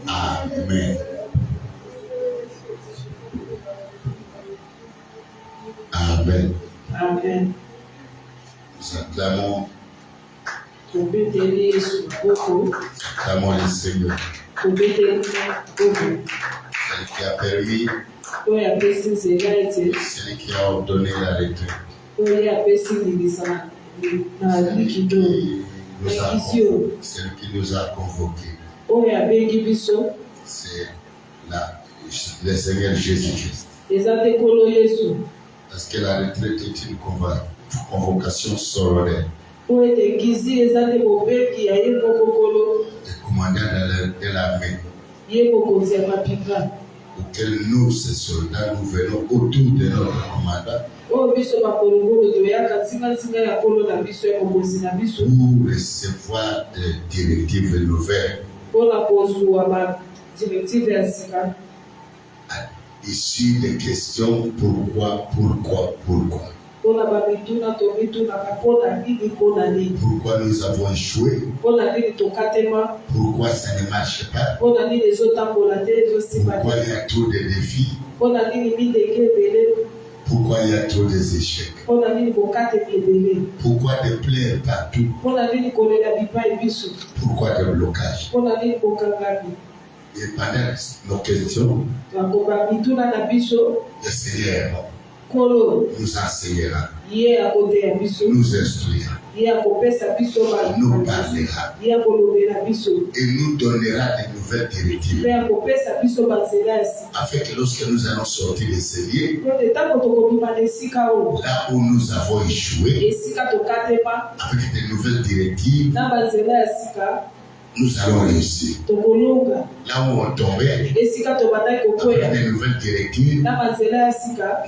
Amen. Amen. Amen. Nous acclamons le Seigneur. Celui qui a permis, celui qui a ordonné la retraite. Celui qui nous a convoqués. C'est le Seigneur Jésus-Christ. Parce que la retraite est une convocation solennelle. Le commandant de l'armée, auquel nous, ces soldats, nous venons autour de notre commandant pour recevoir des directives nouvelles. Ici, des questions pourquoi. Pourquoi nous avons échoué? Pourquoi ça ne marche pas? Pourquoi il y a trop de défis? Pourquoi il y a trop d'échecs? Pourquoi des plaies partout? Pourquoi des blocages? Et pendant nos questions, le Seigneur nous enseignera, nous instruira, nous parlera et nous donnera des nouvelles directives afin que lorsque nous allons sortir de ces lieux, là où nous avons échoué, avec des nouvelles directives, nous allons réussir. Là où on tombait, avec des nouvelles directives,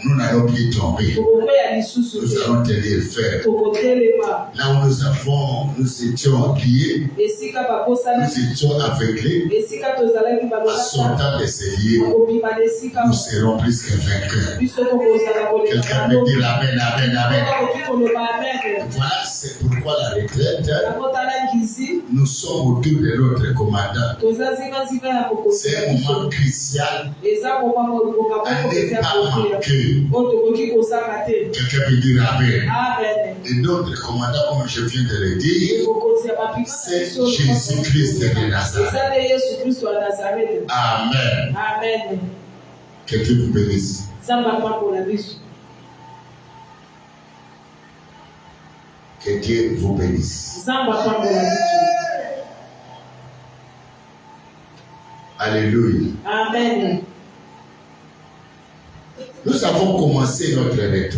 nous n'allons plus tomber. Nous allons tenir ferme. Là où nous étions appuyés, nous étions aveuglés, en sortant de ces lieux, nous serons plus que vainqueurs. Quelqu'un me dit amen, amen, amen. Voilà, c'est pourquoi la retraite, nous sommes autour de notre commandant. C'est un moment crucial à ne pas manquer. Quelqu'un peut dire amen. Et notre commandant, comme je viens de le dire, c'est Jésus-Christ de Nazareth. Amen. Que Dieu vous bénisse. Que Dieu vous bénisse. Alléluia. Amen. Nous avons commencé notre retraite.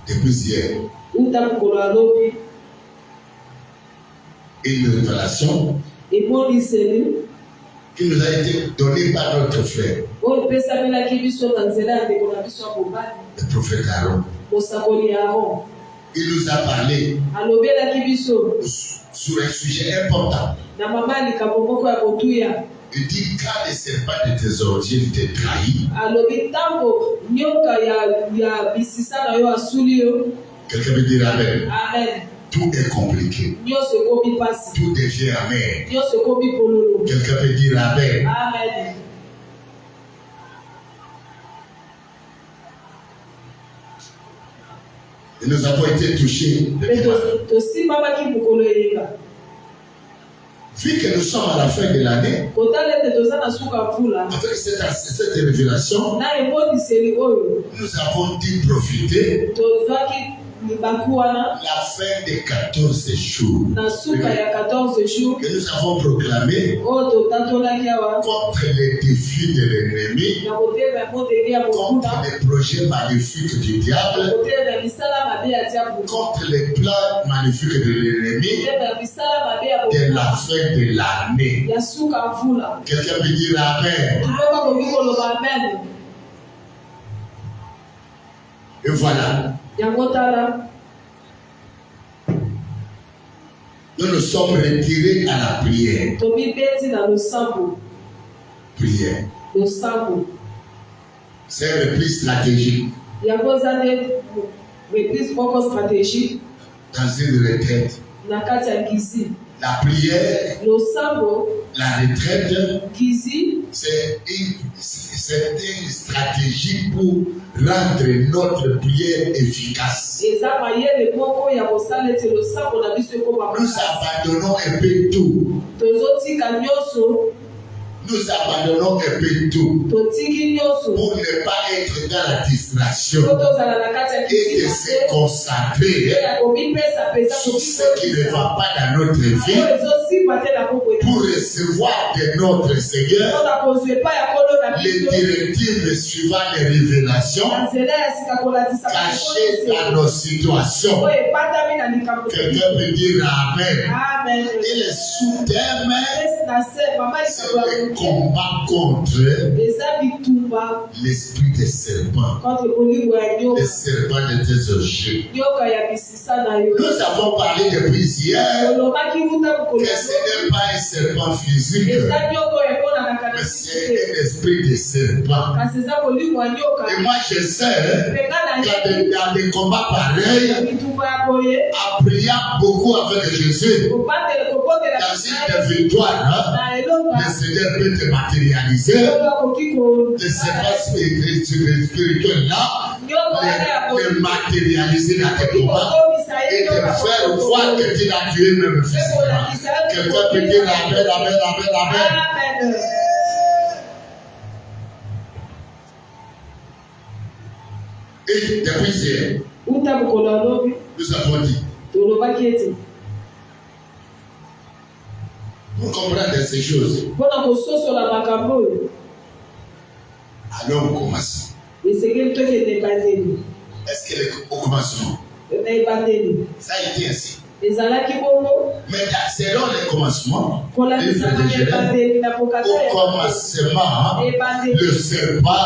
Depuis hier. Une révélation qui nous a été donnée par notre frère, le prophète Aaron. Il nous a parlé sur un sujet important. Il dit quand les serpents de tes origines t'ont trahi, quelqu'un peut dire Amen. Tout est compliqué. Tout devient amer. Quelqu'un peut dire Amen. Et nous avons été touchés. Vu que nous sommes à la fin de l'année, avec cette révélation, nous avons dû profiter la fin des 14 jours que nous avons proclamé contre les défis de l'ennemi, contre les projets maléfiques du diable, contre les plans maléfiques de l'ennemi de la fin de l'année. Quelqu'un peut dire Amen. Et voilà. Nous nous sommes retirés à la prière. Prière. C'est un repli stratégique. Dans une retraite. La prière, la retraite, c'est une stratégie pour rendre notre prière efficace. Nous abandonnons un peu tout. Nous abandonnons un peu tout pour ne pas être dans la distraction et de se concentrer sur ce qui ne va pas dans notre vie pour recevoir de notre Seigneur les directives suivant les révélations cachées dans nos situations. Quelqu'un peut dire Amen. Et le sous-thème, c'est le combat contre l'esprit des serpents. Les serpents de tes origines. Nous avons parlé depuis hier que ce n'est pas un serpent physique, mais c'est un esprit de serpent. Et moi je sais dans des combats pareils, en priant beaucoup avec Jésus, dans une victoire, le Seigneur peut te matérialiser. Les serpents spirituels là, les matérialiser dans tes combats et te faire voir que tu l'as tué même physiquement. Quelqu'un peut dire Amen, Amen, Amen, Amen. Et depuis hier, nous avons dit pour comprendre ces choses. Alors on commence. Est-ce que au commencement, ça a été ainsi? Mais selon les commencements, au commencement, le serpent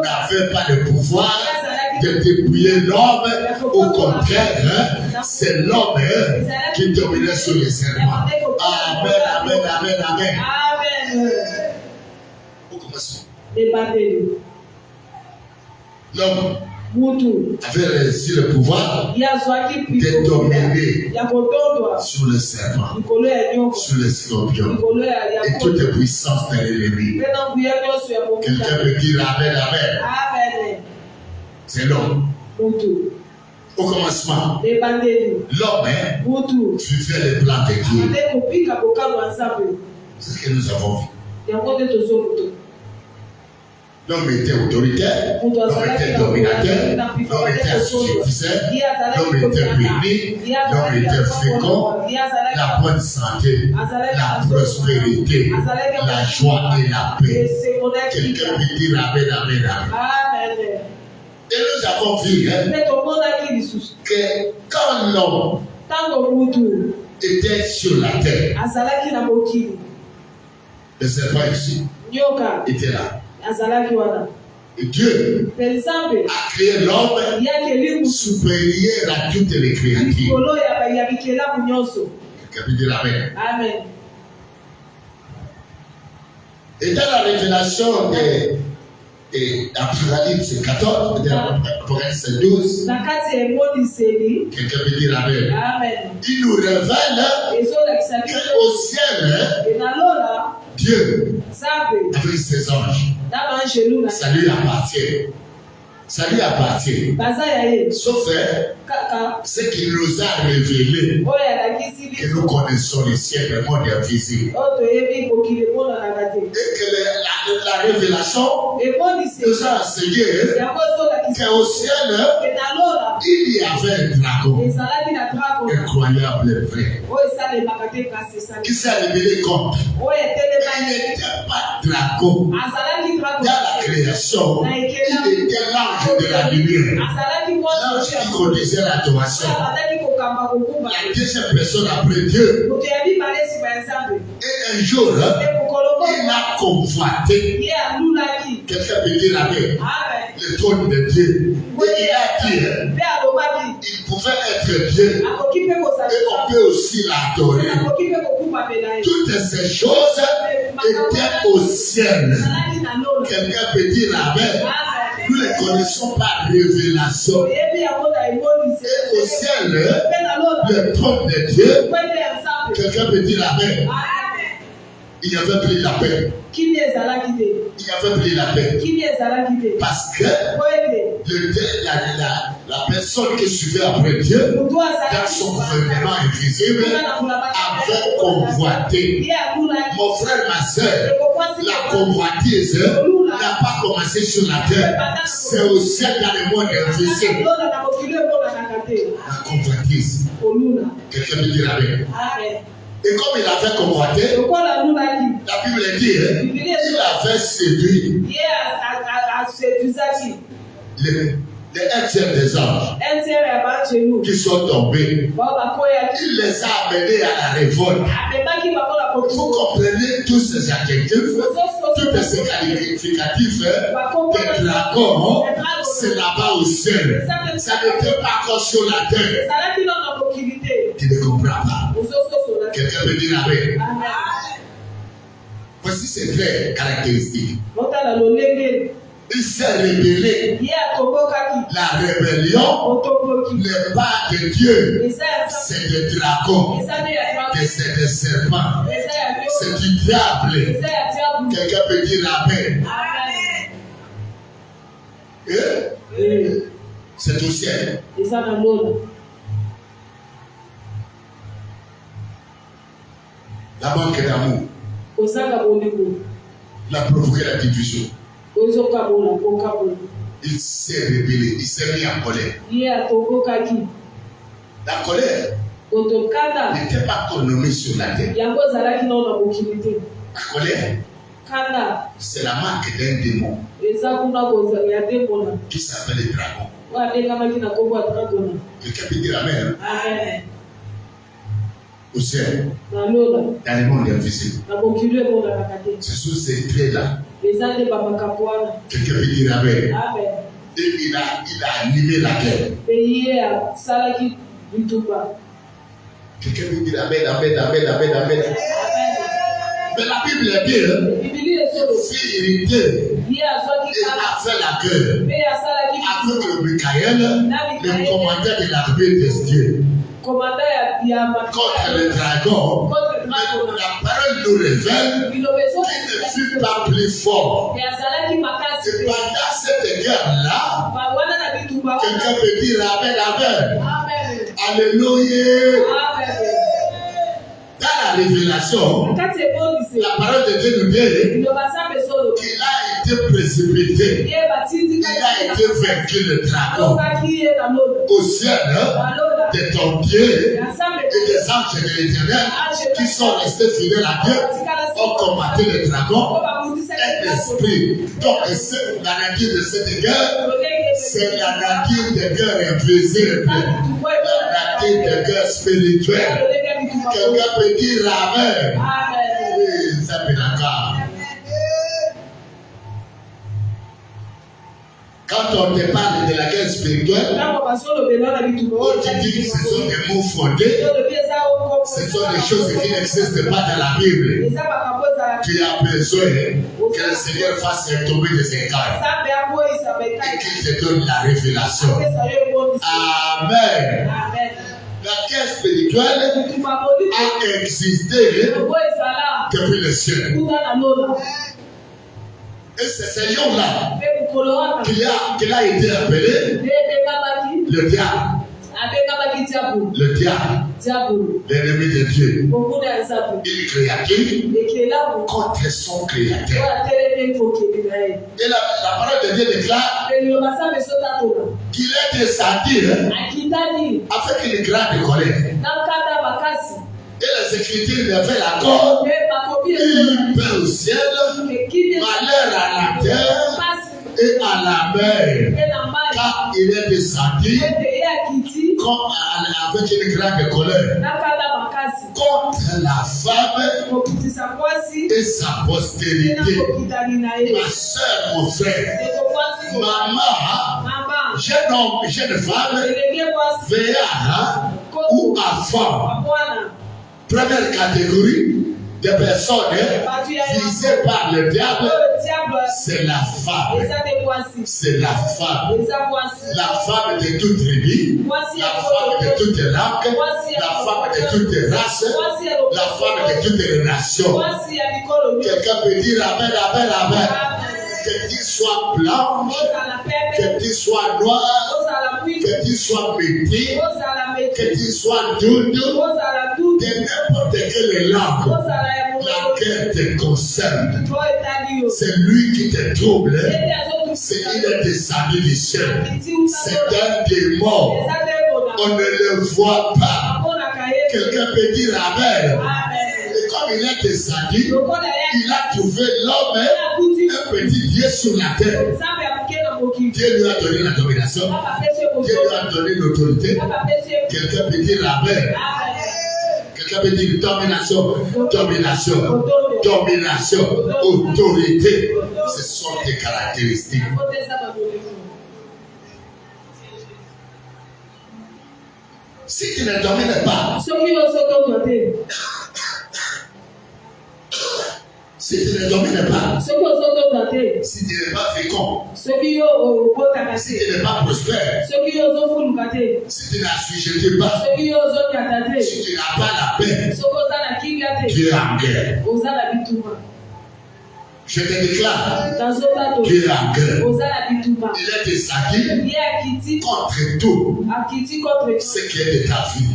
n'avait pas de pouvoir de dépouiller l'homme. Au contraire, c'est l'homme qui dominait sur les serpents. Amen, amen, amen, amen. Au commencement, l'homme avait reçu le pouvoir de dominer sur le serpent, sur le scorpion et toute puissance de l'ennemi. Quelqu'un peut dire Amen, Amen. C'est l'homme. Au commencement, l'homme vivait les plans de Dieu. C'est ce que nous avons vu. L'homme était autoritaire, l'homme était dominateur, l'homme était assujettisseur, l'homme était béni, l'homme était fécond, la bonne santé, la prospérité, la joie et la paix. Quelqu'un peut dire amen, amen, amen. Et nous avons vu que quand l'homme était sur la terre, le serpent ici était là. Et Dieu a créé l'homme supérieur à toutes les créatures. Quelqu'un peut dire amen. Et dans la révélation d'Apocalypse 14, d'Apocalypse 12, quelqu'un peut dire amen. Il nous révèle qu'au ciel, Dieu, avec ses anges, ça lui appartient. Ça lui appartient. Sauf ce qu'il nous a révélé, que nous connaissons le ciel, le monde invisible. Et que la révélation nous a enseigné qu'au ciel, il y avait un dragon incroyable et vrai, qui s'est révélé contre. Il n'était pas dragon. Dans la création, il était l'ange de la lumière. L'ange qui conduisait l'adoration. La deuxième personne après Dieu. Et un jour, il a convoité. Quelqu'un peut dire amen. Le trône de Dieu. Et il a dit, il pouvait être Dieu. Et on peut aussi l'adorer. Toutes ces choses étaient au ciel. Quelqu'un peut dire amen. Nous les connaissons par révélation. Et au ciel, le trône de Dieu, quelqu'un peut dire amen. Il y avait plus la paix. Il y avait plus la paix. Parce que la personne qui suivait après Dieu, dans son gouvernement invisible, avait convoité. Mon frère, ma soeur, la convoitise n'a pas commencé sur la terre. C'est au ciel dans le monde invisible. La convoitise. Quelqu'un peut dire amen. Et comme il avait convoité, la Bible dit, il avait séduit un tiers des anges qui sont tombés. Il les a amenés à la révolte. Vous comprenez tous ces adjectifs, tous ces qualificatifs des dragons, c'est là-bas au ciel. Ça n'était pas encore sur la terre. Tu ne comprends pas. Quelqu'un peut dire amen. Voici ces traits caractéristiques. Il s'est révélé. La rébellion n'est pas de Dieu. C'est des dragons. C'est des serpents. C'est du diable. Quelqu'un peut dire amen. C'est au ciel. La manque d'amour. La provoqué la division. Il s'est rébellé, il s'est mis en colère. La colère n'était pas nommée sur la terre. La colère, c'est la marque d'un démon qui s'appelle le dragon. Quelqu'un peut dire amen. Au ciel, dans le monde invisible. Ce sont ces traits-là. Quelqu'un peut dire amen. Et il a animé la terre. Quelqu'un peut dire amen, amen, amen, amen, amen. Mais la Bible dit, fut irrité et a fait la guerre avec le Michael, le commandant de l'armée des dieux. Contre le dragon, la parole nous révèle qu'il ne fut pas plus fort. Et pendant cette guerre-là, quelqu'un peut dire amen, amen. Alléluia. Dans la révélation, la parole de Dieu nous dit qu'il a été précipité. Il a été vaincu le dragon. Au ciel, des tombiers et des anges de l'Éternel qui sont restés fidèles à Dieu ont combattu le dragon et l'esprit. Donc, la nature de cette guerre, c'est la nature de guerre invisible, la nature de guerre spirituelle. Quelqu'un peut dire Amen. Oui, ça peut d'accord. Quand on te parle de la guerre spirituelle, on te dit que ce sont des mots fondés, ce sont des choses qui n'existent pas dans la Bible. Tu as besoin que le Seigneur fasse tomber des écailles et qu'il te donne la révélation. Amen. La guerre spirituelle a existé depuis le ciel. Et c'est ce lion-là qu'il a été appelé le diable. Le diable, l'ennemi de Dieu, une créature contre son créateur. Et la parole de Dieu déclare qu'il est descendu avec une grande colère. Et les Écritures devaient l'accord. Il paie au ciel, malheur à la terre et à la mer. Car il est descendu avec une grande colère contre la femme et sa postérité. Ma soeur, mon frère, maman, jeune homme, jeune femme, vieillard ou enfant. Première catégorie de personnes visées par le diable, c'est la femme. C'est la femme. La femme de toute tribu, la femme de toute langue, la femme de toute race, la femme de toute nation. Quelqu'un peut dire Amen, Amen, Amen. Que tu sois blanche, que tu sois noir, que tu sois métis, que tu sois doudou, de n'importe quelle langue, la guerre te concerne. C'est lui qui te trouble. C'est il est descendu du ciel. C'est un démon. On ne le voit pas. Quelqu'un peut dire Amen. Et comme il est descendu, il a trouvé l'homme, un petit Dieu sur la terre. Dieu lui a donné la domination. Dieu lui a donné l'autorité. Quelqu'un peut dire Amen. Quelqu'un peut dire domination, domination, domination, autorité. Ce sont des caractéristiques. Si tu ne domines pas, si tu ne domines pas, si tu n'es pas fécond, si tu n'es pas prospère, si tu n'assujettis pas, si tu n'as pas la paix, tu es en guerre. Je te déclare, tu es en guerre. Il est descendu contre tout ce qui est de ta vie.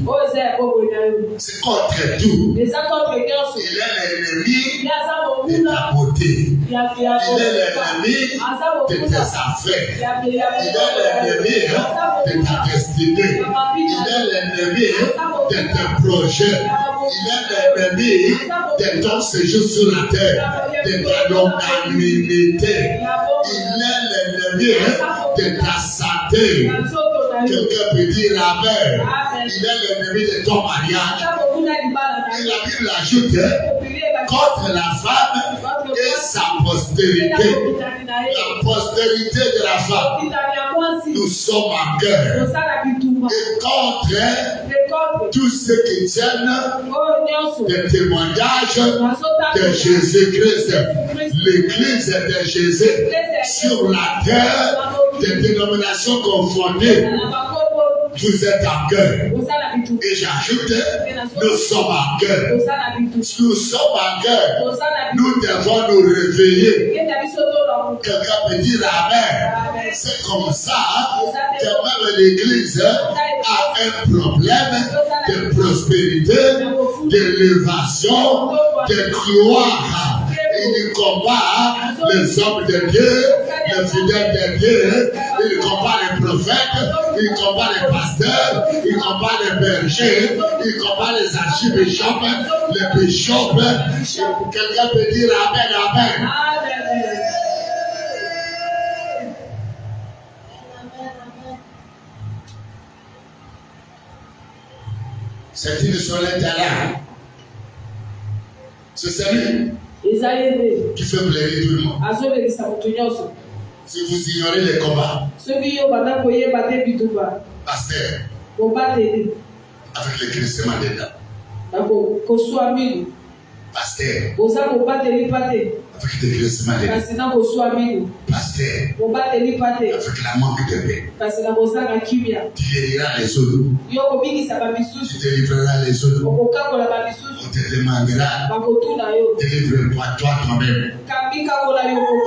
C'est contre tout. Il est l'ennemi de ta beauté. Il est l'ennemi de tes affaires. Il est l'ennemi de ta destinée. Il est l'ennemi de tes projets. Il est l'ennemi de ton séjour sur la terre, de ta longanimité. Il est l'ennemi de ta santé. Quelqu'un peut dire Amen. Il est l'ennemi de ton mariage. Et la Bible ajoute contre la femme et sa postérité. La postérité de la femme. Nous sommes en guerre. Et contre tous ceux qui tiennent le témoignage de Jésus-Christ, l'Église de Jésus sur la terre, des dénominations confondues. Vous êtes en guerre. Et j'ajoute, nous sommes en guerre. Nous sommes en guerre. Nous devons nous réveiller. Quelqu'un peut dire Amen. C'est comme ça que même l'Église a un problème de prospérité, d'élévation, de gloire. Il combat les hommes de Dieu les fidèles de Dieu, il combat les prophètes, il combat les pasteurs, il combat les bergers, il combat les archibishops, les bishops. Quelqu'un peut dire Amen, Amen. C'est une soleil talent. C'est celui qui fait plaisir tout le monde. Si vous ignorez les combats, pasteur, avec le cristement des dents, pasteur, avec le cristement des dents, pasteur, avec la manque de paix, tu guériras les autres, tu délivreras les autres, on te demandera, délivre-toi toi-même,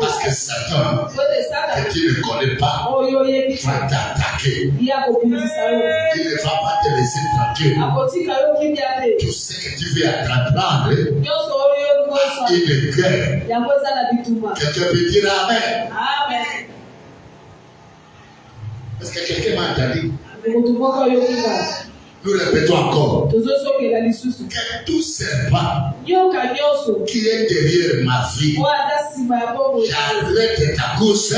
parce que Satan, que tu ne connais pas, va t'attaquer, il ne va pas te laisser tranquille, tout ce que tu veux apprendre, il est clair. Quelqu'un peut dire Amen. Amen. Est-ce que quelqu'un m'a entendu? Nous répétons encore. Que tout serpent qui est derrière ma vie, j'arrête ta course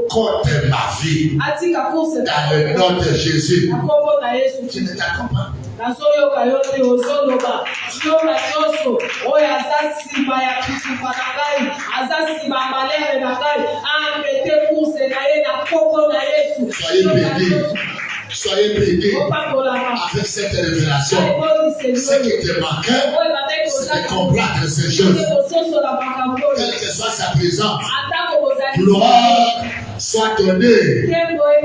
contre ma vie. Dans le nom de Jésus. Tu ne t'attends pas. nazoyoka yo te ozoloba yoka nyonso oyo aza nsima ya kutufa na ngai aza nsima ya malere na ngai amete kurse na ye na koko na Yesu. Soyez bénis avec cette révélation. Ce qui te manquait, c'est de comprendre ces choses. Quelle que soit sa présence, gloire soit donnée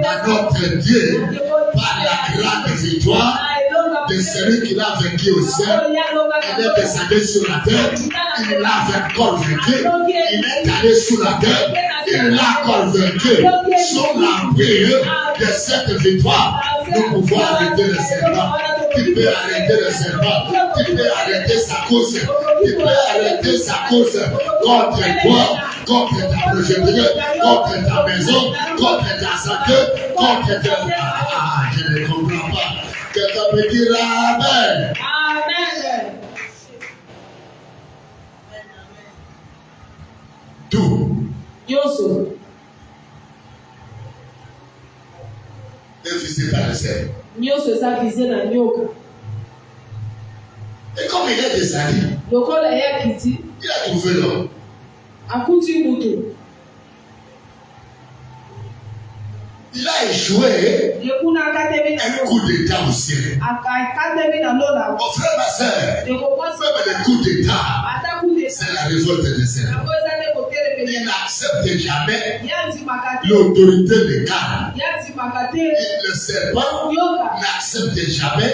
à notre Dieu par la grande victoire de celui qui l'a vaincu au ciel. Il est descendu sur la terre, il l'a encore vaincu. Il est allé sous la terre, il l'a encore vaincu. Sous l'empire de cette victoire, nous pouvons arrêter le serpent. Tu peux arrêter le serpent. Tu peux arrêter sa course. Tu peux arrêter sa course contre toi, contre ta projeterie, contre ta maison, contre ta santé, contre ta... Ah, je ne comprends pas. Quelqu'un peut dire Amen. Amen. Tout. Yoso. est visé par le ciel. Nyoso eza visé na nyoka. Et comme il est descendu, lokola yakiti, il a trouvé l'homme. Akuti mutu. Il a échoué un coup d'état au ciel. Mon frère, ma soeur, même le coup d'état, c'est la révolte des cerfs. Il n'accepte jamais l'autorité légale. Le serpent n'accepte jamais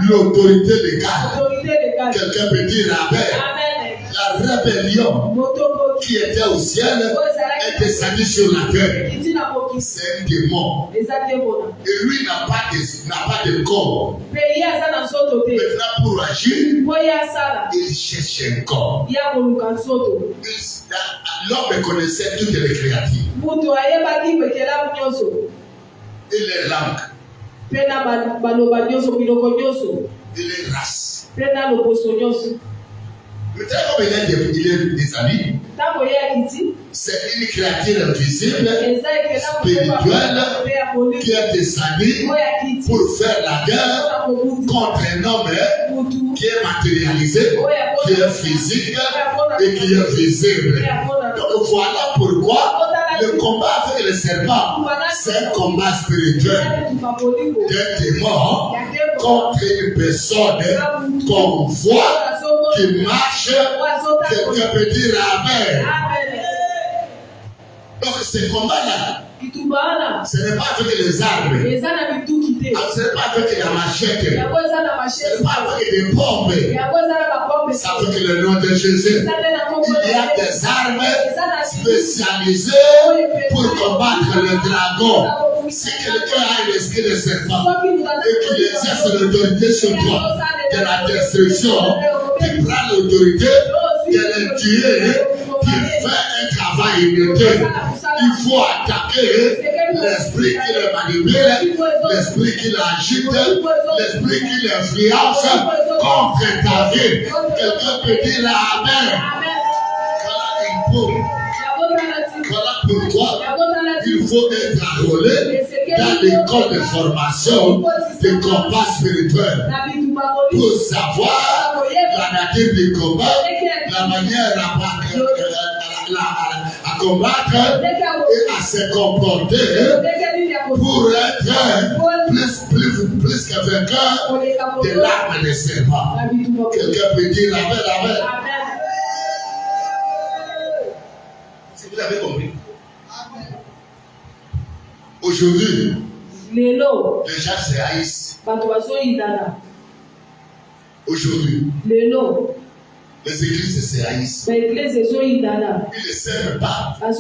l'autorité légale. Quelqu'un peut dire Amen. La rébellion qui était au ciel est descendue sur la terre. C'est un démon. Et lui n'a pas de corps. Maintenant, pour agir, il cherche un corps. L'homme connaissait toutes les créatures. Et les langues. Et les races. Maintenant, comme il est des amis, c'est une créature invisible, spirituelle, qui est descendue pour faire la guerre contre un homme qui est matérialisé, qui est physique et qui est visible. Donc voilà pourquoi le combat avec le serpent, c'est un combat spirituel d'un démon contre une personne qu'on voit qui marche, quelqu'un peut dire Amen. Donc ce combat-là, ce n'est pas avec les armes, ce n'est pas avec la machette, ce n'est pas avec des bombes, c'est avec le nom de Jésus. Il y a des armes spécialisées pour combattre le dragon. Si quelqu'un a l'esprit de serpent et qu'il exerce l'autorité sur toi de la destruction, qui prend l'autorité de le tuer, qui fait un travail inutile, Il faut attaquer l'esprit qui les manipule, l'esprit qui l'agite, l'esprit qui l'influence contre ta vie. Quelqu'un peut dire Amen. Voilà pourquoi il faut être enrôlé dans l'école de formation de combat spirituel pour savoir la nature du combat, la manière à combattre et à se comporter pour être plus que vainqueur de l'arme des serpents. Quelqu'un peut dire Amen, Amen. Vous avez compris? Aujourd'hui, les gens se haïssent. Aujourd'hui, les églises se haïssent. Ils ne s'aiment pas. Quand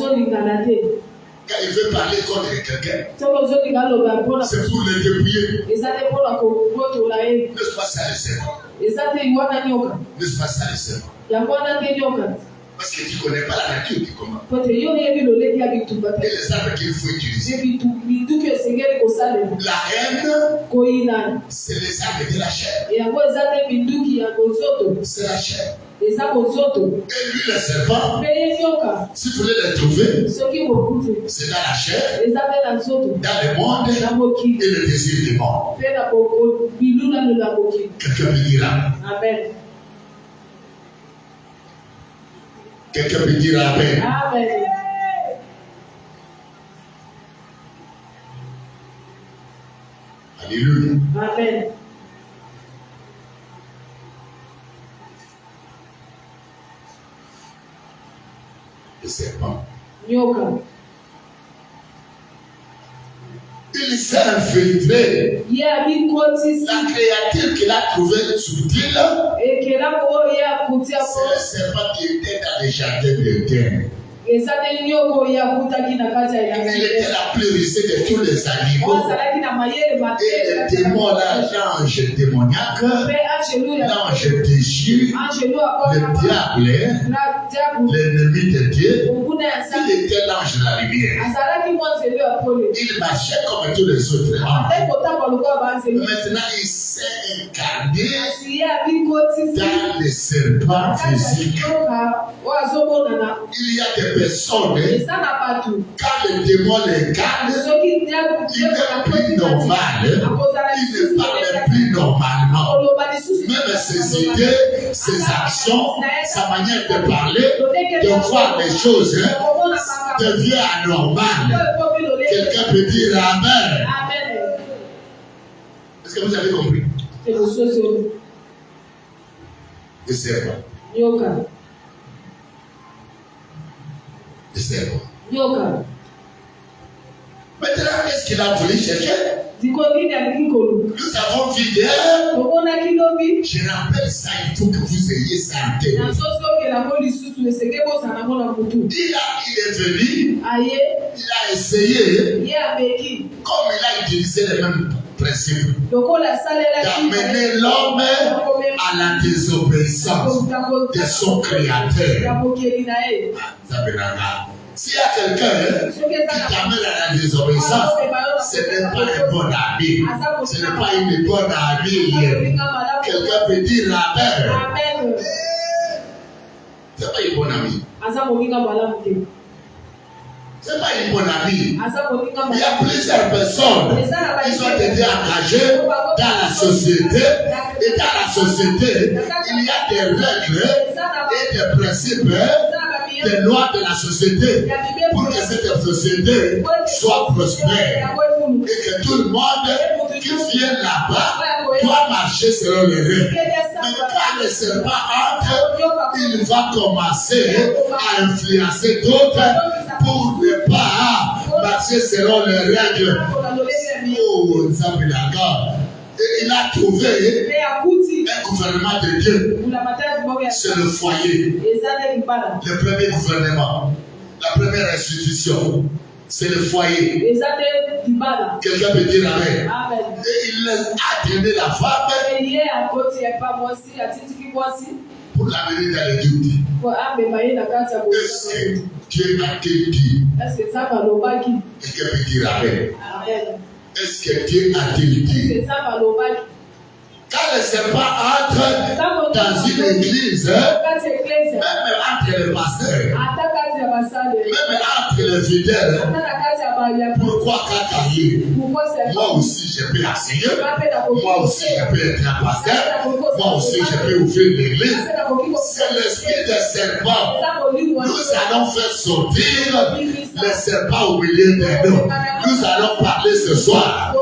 il veut parler contre quelqu'un, c'est pour le dépouiller. N'est-ce pas ça le serment? N'est-ce pas ça le serment? Parce que tu ne connais pas la nature du combat. Et les armes qu'il faut utiliser. La haine, c'est les armes de la chair. C'est la chair. Et lui, le serpent, si vous voulez les trouver, c'est dans la chair, dans le monde et le désir du monde. Quelqu'un me dira. Amen. Quelqu'un peut dire Amen. Amen. Alléluia. Amen. Le serpent. Il s'est infiltré. La créature qu'il a trouvée subtile, c'est le serpent qui était dans les jardins d'Éden. Il était la plus risée de tous les animaux. Et les démons, l'ange démoniaque, l'ange déchu, le diable, l'ennemi de Dieu, il était l'ange de la lumière. Il marchait comme tous les autres anges. Maintenant, il s'est incarné dans les serpents physiques. Il y a des personnes, quand le démon les garde, il n'est plus normal. Il ne parle plus normalement. Même ses idées, ses actions, sa manière de parler, de voir les choses, devient anormal. Quelqu'un peut dire Amen. Est-ce que vous avez compris? Le serpent. Le serpent. Maintenant, qu'est-ce qu'il a voulu chercher? Nous avons vu hier. Je rappelle ça, il faut que vous ayez ça en tête. Il est venu, il a essayé, comme il a utilisé les mêmes principes, d'amener l'homme à la désobéissance de son créateur. S'il y a quelqu'un qui t'amène à la désobéissance, ce n'est pas un bon ami. Ce n'est pas une bonne amie. Quelqu'un peut dire Amen. Ce n'est pas une bonne amie. Ce n'est pas une bonne amie. Il y a plusieurs personnes. Ils ont été engagés dans la société. Et dans la société, il y a des règles et des principes, des lois de la société pour que cette société soit prospère. Et que tout le monde qui vient là-bas doit marcher selon les règles. Mais quand le serpent entre, il va commencer à influencer d'autres pour ne pas marcher selon les règles. Oh, et il a trouvé un gouvernement de Dieu. C'est le foyer. Le premier gouvernement. La première institution. C'est le foyer. Quelqu'un peut dire Amen. Et il a traîné la femme. pour l'amener dans l'Égypte. Est-ce que Dieu a-t-il dit? Quelqu'un peut dire Amen. Est-ce que Dieu a-t-il dit? Quand le serpent entre dans une église, même entre les pasteurs, même entre les fidèles, pourquoi Kakaï? Moi aussi je peux enseigner, moi aussi je peux être un pasteur, moi aussi je peux ouvrir l'église. C'est l'esprit des serpents. Nous allons faire sortir les serpents au milieu de nous. Nous allons parler ce soir.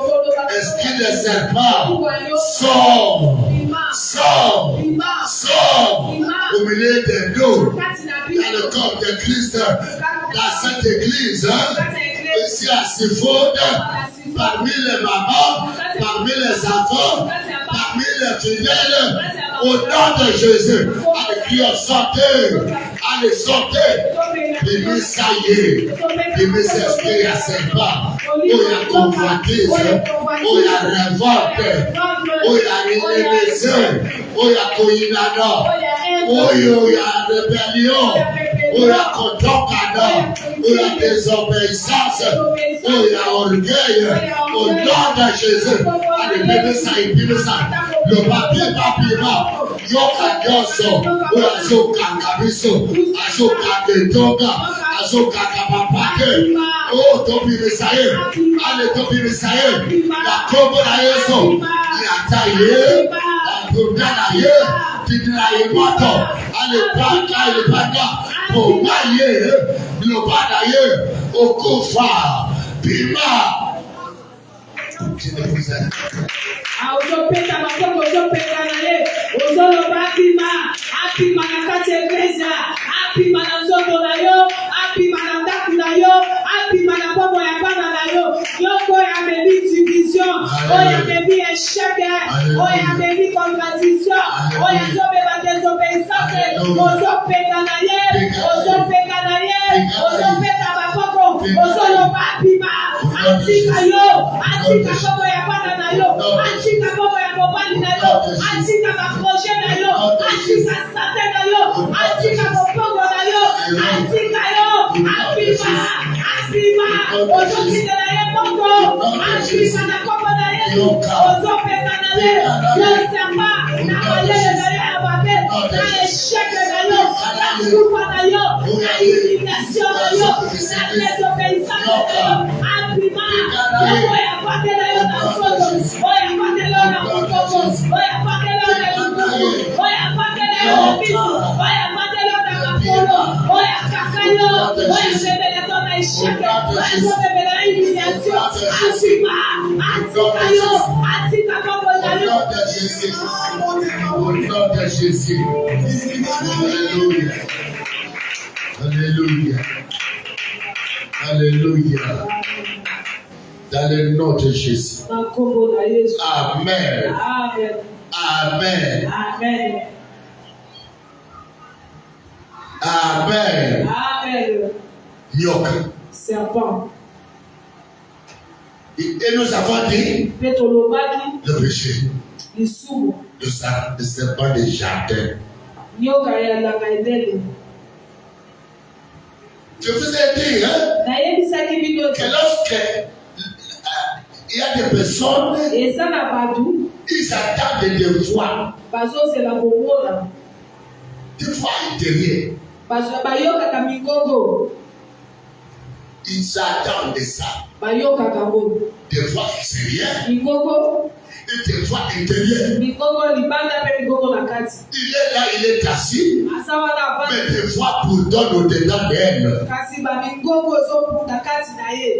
Esprit des serpents, sort au milieu de nous, dans le corps de Christ, dans cette église, ici à Sifoud, parmi les mamans, parmi les enfants, parmi les fidèles, au nom de Jésus. Allez, crions, sortez, allez, sortez. Bébé, ça y est, bébé, c'est ce qu'il y a serpent. Oh, il y a convoitise, oh, il y a révolte, oh, il y a émission, oh, il y a coïnana, oh, il y a rébellion, oh, il y a contocana, oh, il y a désobéissance, oh, il y a orgueil, au nom de Jésus. Allez, bébé, ça y est, bébé, ça. Le papier, yoka yoso, oh, il y a zoka kabiso, azoka de azoka kapapake. Oh, topi mesaye, ale topi mesaye, la kombo na yeso, yata ye, abunda na ye, tidina ye moto, ale paka, poma ye, blobada ye, okufa, pima. Uzopenda makombo, uzopenda na ye, uzoloba apima na kati eklezia, apima na nzoto na yo, apima na ndaku na yo, apima na bombo ya bana na yo, yoko ya mebi division, oya mebi échec, oya mebi contradiction, oya zobeba désobéissance, uzopenda na ye, uzopenda makombo, uzoloba apima, atika yo, atika bombo ya bana na yo, atika bombo ya mobali na yo, atika maprojet na yo, atika santé na yo, atika mokongo na yo, atika yo, apima, ozokinde na ye bongo, apima na kombo na ye, ozopeka na ye, yosamba, na mayele na ye ababe, na échec na yo, na kufa na yo, na humiliation na yo, na désobéissance na yo, apima, yoko ya pate na yo na soto, oya pate na yo na mokongo, oya pate na yo na lukuku, oya pate na yo na bisu, oya pate na yo na makolo, oya kakayo, oya sebele to na échec, oya sebele na humiliation, atika yo, atika kombo na yo. Au nom de Jésus. Alléluia. Alléluia. Alléluia. Dans le nom de Jésus. Amen. Amen. Amen. Amen. Amen. Amen. Nyoka. Serpent. Et nous avons dit le péché. Le serpent des jardins. Je vous ai dit que lorsque il y a des personnes, ils s'attendent des fois. Des fois derrière. Ils s'attendent de ça. Des fois extérieur. Et des fois intérieur. Il est là, il est assis. Mais des fois pour donner au-dedans d'elle.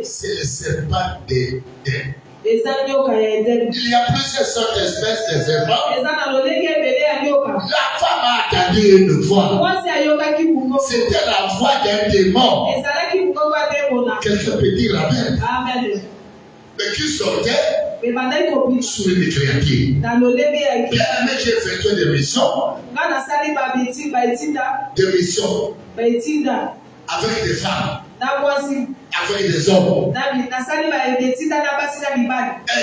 C'est le serpent d'Éden. Il y a plusieurs sortes d'espèces de serpents. La femme a attendu une fois. C'était la voix d'un démon. Quelqu'un peut dire Amen. Mais qui sortait sur une créature. Bien aimé, j'ai fait des missions. Des missions. Avec des femmes. Avec des hommes. Un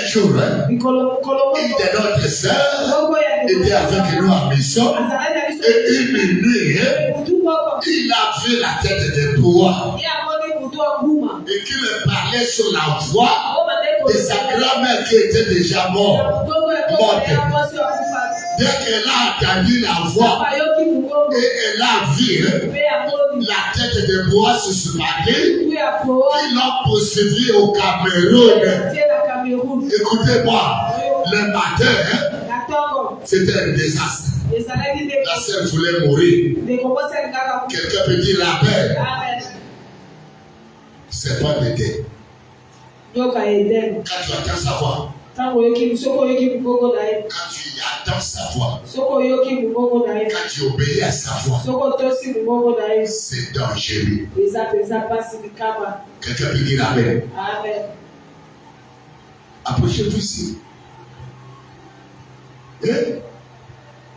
jour, une de notre sœurs était avec nous en mission. Et une nuit, il a vu la tête de bois. Et qu'il parlait sur la voix de sa grand-mère qui était déjà morte. Dès qu'elle a entendu la voix et elle a vu la tête de bois se suspendre, ils l'ont poursuivi au Cameroun. Écoutez-moi, le matin, c'était un désastre. La sœur voulait mourir. Quelqu'un peut dire la paix. C'est pas l'aider. Quand tu attends sa voix. Quand tu attends sa voix. Quand tu obéis à sa voix. C'est dangereux. Quelqu'un peut dire amen. Approchez-vous ici.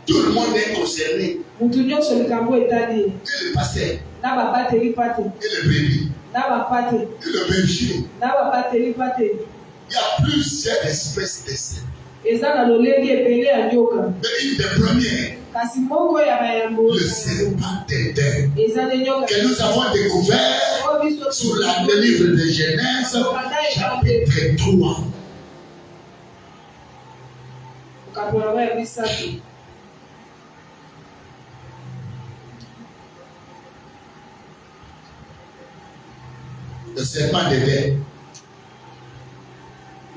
Tout le monde est concerné. Et le pasteur. Et le bébé. Et le berger. Il y a plusieurs espèces de serpents. Mais une des premières, le serpent d'Éden, que nous avons découvert sur le livre de Genèse, chapitre 3. Le serpent d'Éden.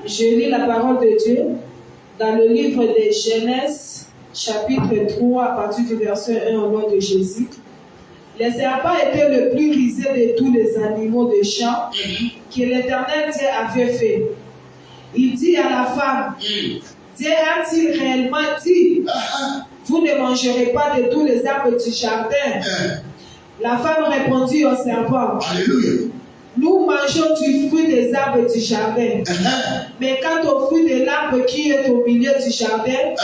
Je lis la parole de Dieu dans le livre de Genèse, chapitre 3, à partir du verset 1 au nom de Jésus. Le serpent était le plus rusé de tous les animaux de champ que l'Éternel Dieu avait fait. Il dit à la femme, Dieu a-t-il réellement dit, vous ne mangerez pas de tous les arbres du jardin? La femme répondit au serpent, Alléluia. Nous mangeons du fruit des arbres du jardin. Mais quant au fruit de l'arbre qui est au milieu du jardin,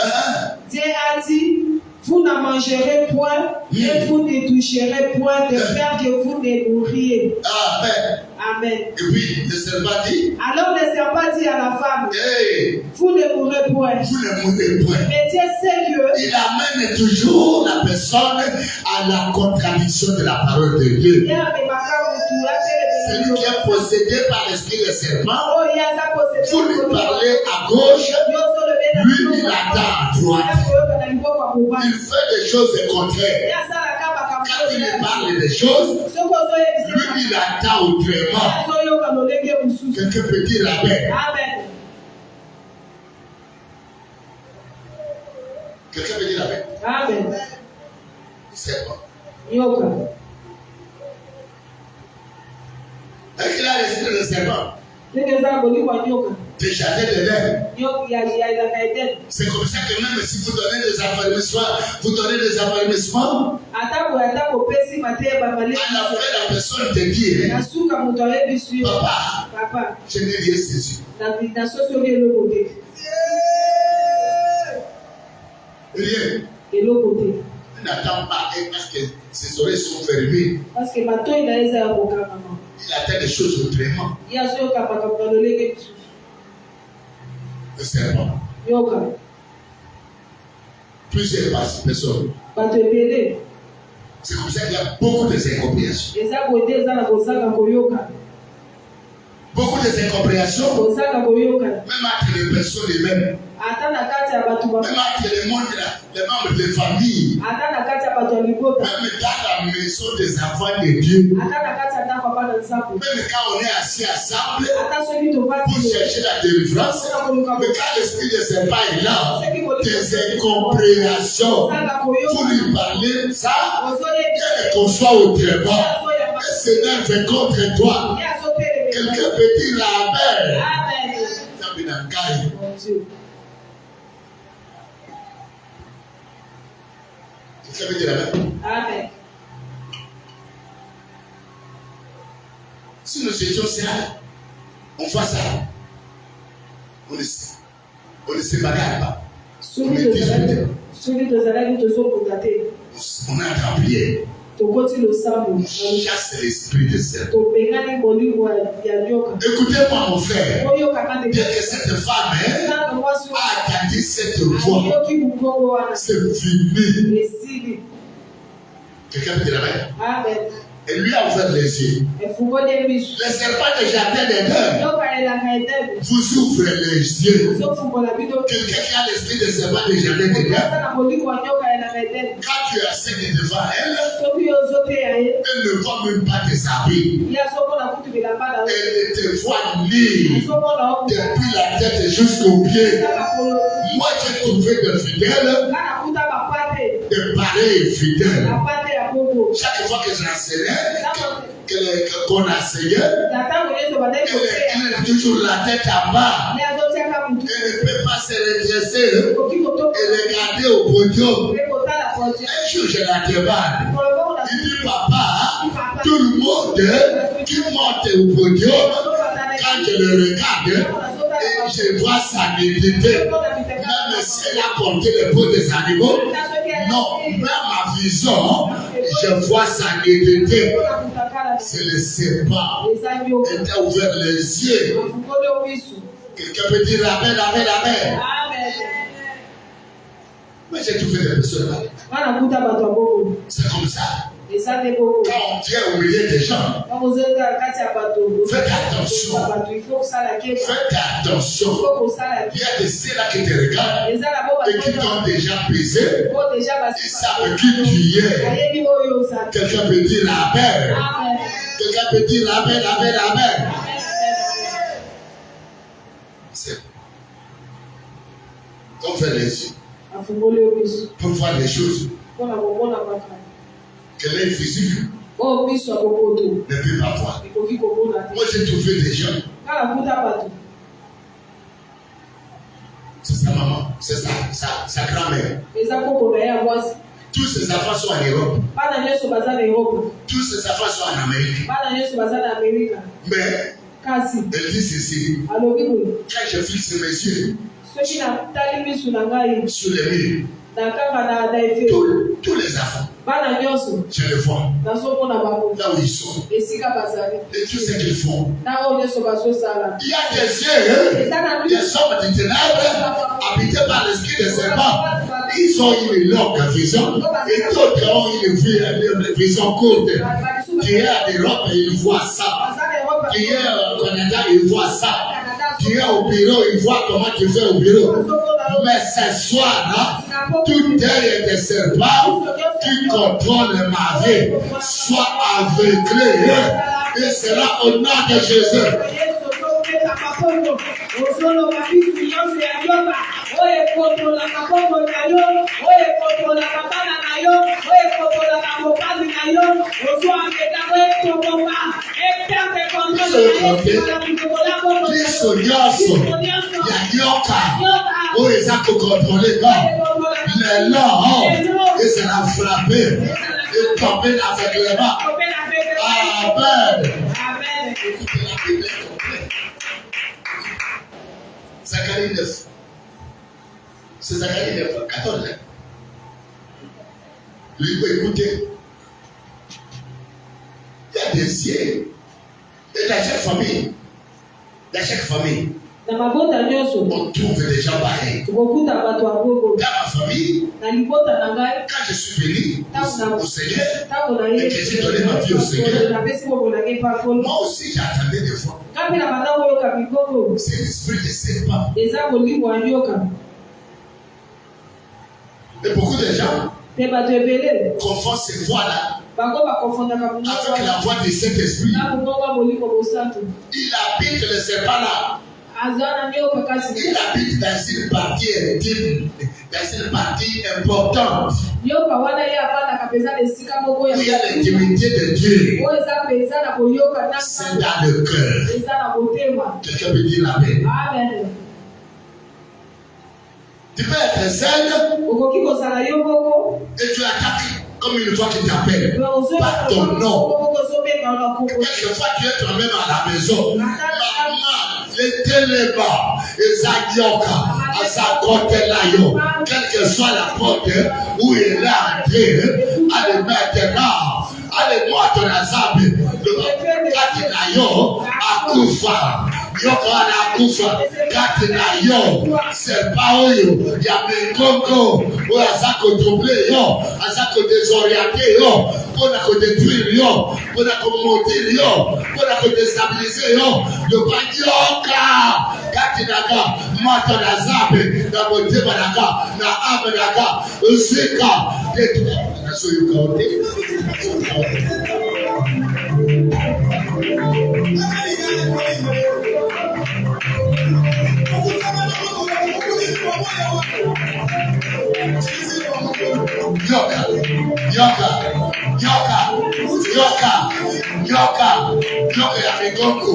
Dieu a dit, vous n'en mangerez point et vous ne toucherez point de faire que vous ne mourriez. Amen. Amen. Et puis le serpent dit, alors le serpent dit à la femme, vous ne mourrez point. Vous ne mourrez point. Mais Dieu sait que il amène toujours la personne à la contradiction de la parole de Dieu. Celui qui est possédé par l'esprit de serpent, vous lui parlez à gauche, lui il attend à droite. Il fait des choses contraires. Quand il lui parle des choses, lui il attend autrement. Quelqu'un peut dire amen. Quelqu'un peut dire amen. Amen. C'est bon. Est-ce qu'il a l'esprit de serpent? Déjà de l'air. C'est comme ça que même si vous donnez des affermissements, à la fin la personne te dit, Papa, je n'ai rien saisi. Rien. Il n'attend pas parce que ses oreilles sont fermées. Il attend des choses autrement. Le serpent. Plusieurs personnes. C'est comme ça qu'il y a beaucoup d'incompréhensions. Beaucoup d'incompréhensions. Même entre les personnes les mêmes. Même entre les membres de famille. Même dans la maison des enfants de Dieu. Même quand on est assis ensemble pour chercher la délivrance. Mais quand l'esprit de serpent est là, des incompréhensions. Pour lui parler ça, et qu'on soit autrement. Et s'énerve contre toi. Quelqu'un peut dire amen. Amen. Quelqu'un peut dire amen. Amen. Si nous étions ça, on fait ça. On ne se bagarre pas. On est disputé. On a un prière. On chasse l'esprit de serpent. Écoutez-moi mon frère. Bien que cette femme a entendu cette voix, c'est fini. Quelqu'un peut dire amen. Amen. Et lui a ouvert les yeux. Les serpents de jardin d'Éden vous ouvrent les yeux. Quelqu'un qui a l'esprit des serpents de jardin d'Éden, quand tu accèdes devant elle, elle ne voit même pas tes habits. Elle te voit nu depuis la tête jusqu'aux pieds. Moi, j'ai trouvé de fidèles, de pareils fidèles. Chaque fois que j'enseignais, qu'on enseignait, elle est toujours la tête en bas. Elle ne peut pas se redresser et regarder au podium. Un jour, je la demande. Il dit, papa, tout le monde qui monte au podium, quand je le regarde, et je vois sa nudité. Même si elle a porté les peaux des animaux, non, même ma vision, je vois sa nudité. C'est le serpent. Elle t'a ouvert les yeux. Quelqu'un peut dire amen, amen, amen. Mais j'ai trouvé des personnes là. C'est comme ça. Quand on vient au milieu des gens, faites attention. Faites attention. Il y a des ceux là qui te regardent et qui t'ont déjà brisé. Ils savent qui tu es. Quelqu'un peut dire amen. Quelqu'un peut dire amen, amen, amen. C'est bon. On fait les yeux pour voir les choses que l'œil physique ne peut pas voir. Moi, j'ai trouvé des gens. C'est sa maman, c'est sa grand-mère. Tous ses enfants sont en Europe. Tous ses enfants sont en Amérique. Mais, elle dit ceci. Quand je fixe mes yeux sur les murs, tous les enfants, je les vois là où ils sont et tout ce qu'ils font. Il y a des yeux, des hommes du ténèbres habités par l'esprit des serpents. Ils ont une longue vision et d'autres ont une vision courte. Qui est en Europe et ils voient ça. Qui est au Canada, ils voient ça. Qui est au bureau, ils voient comment tu fais au bureau. Mais ce soir, tout est des serpents qui contrôlent ma vie, soit aveuglé. Et cela au nom de Jésus. Les lords, et c'est la frappé, et tomber avec les mains. Amen. Zacharie 9. C'est Zacharie 9, 14. Lui peut écouter. Il y a des yeux. Et dans chaque famille, on trouve des gens pareils. Dans ma famille, quand je suis venu au Seigneur et que j'ai donné ma vie au Seigneur, moi aussi j'attendais des fois. C'est l'esprit de serpent. Et beaucoup de gens confondent ces voix-là avec la voix de cet esprit. Il habite le serpent là. Il habite dans une partie intime, dans une partie importante. Il y a l'intimité de Dieu. C'est dans le cœur. Quelqu'un peut dire amen. Tu peux être seul et tu attaques comme une voix qui t'appelle par ton nom. Quelquefois tu es toi-même à la maison. Maman, les télémas, les agioka, à sa côté là, quelle que soit la porte où il est entré, allez maintenant, allez moi ton azab, le katinayo, akufa, Nyoka anakufa kati na yo. Serpa oyo ya mikoko oyo azako double yo, azako désorienté yo, pona ko détruire yo, pona ko monter yo, pona ko déstabiliser yo. Le banyoka kati naga mata na zambe na motema naga na ame naga uzika detu. So you go Yoka ya mikoko,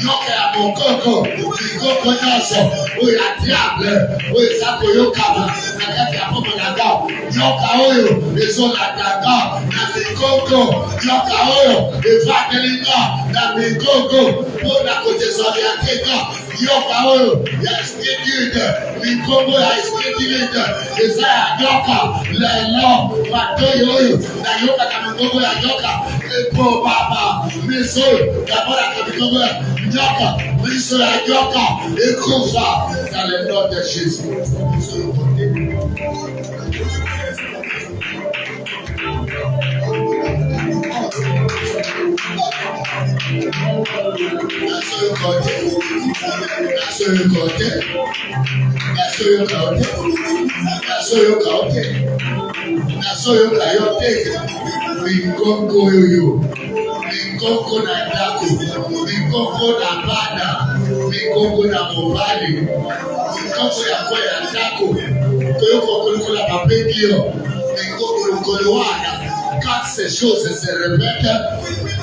yoka ya mokoko, mikoko nyoso, oyo ya diable, oyo zako yokama, nakati ya pomo naga, yoka oyo, ezo na daga, na mikoko, yoka oyo, evadelinga, na mikoko, pona kodesorientega, yoka oyo, ya skidide, mikoko ya skidide, eza ya yoka, lelo, matoyo oyo, na yoka na mikoko ya yoka, epo baba, miso, kabora kabikogo ya yoka, miso ya yoka, ekufa, dans le nom de Jésus. Mikoko na ndako, mikoko na bada, mikoko na mobali, mikoko ya kwa ya ndako, koyoko kolikola papekio, mikoko lokolowana. Quand ces choses se répètent,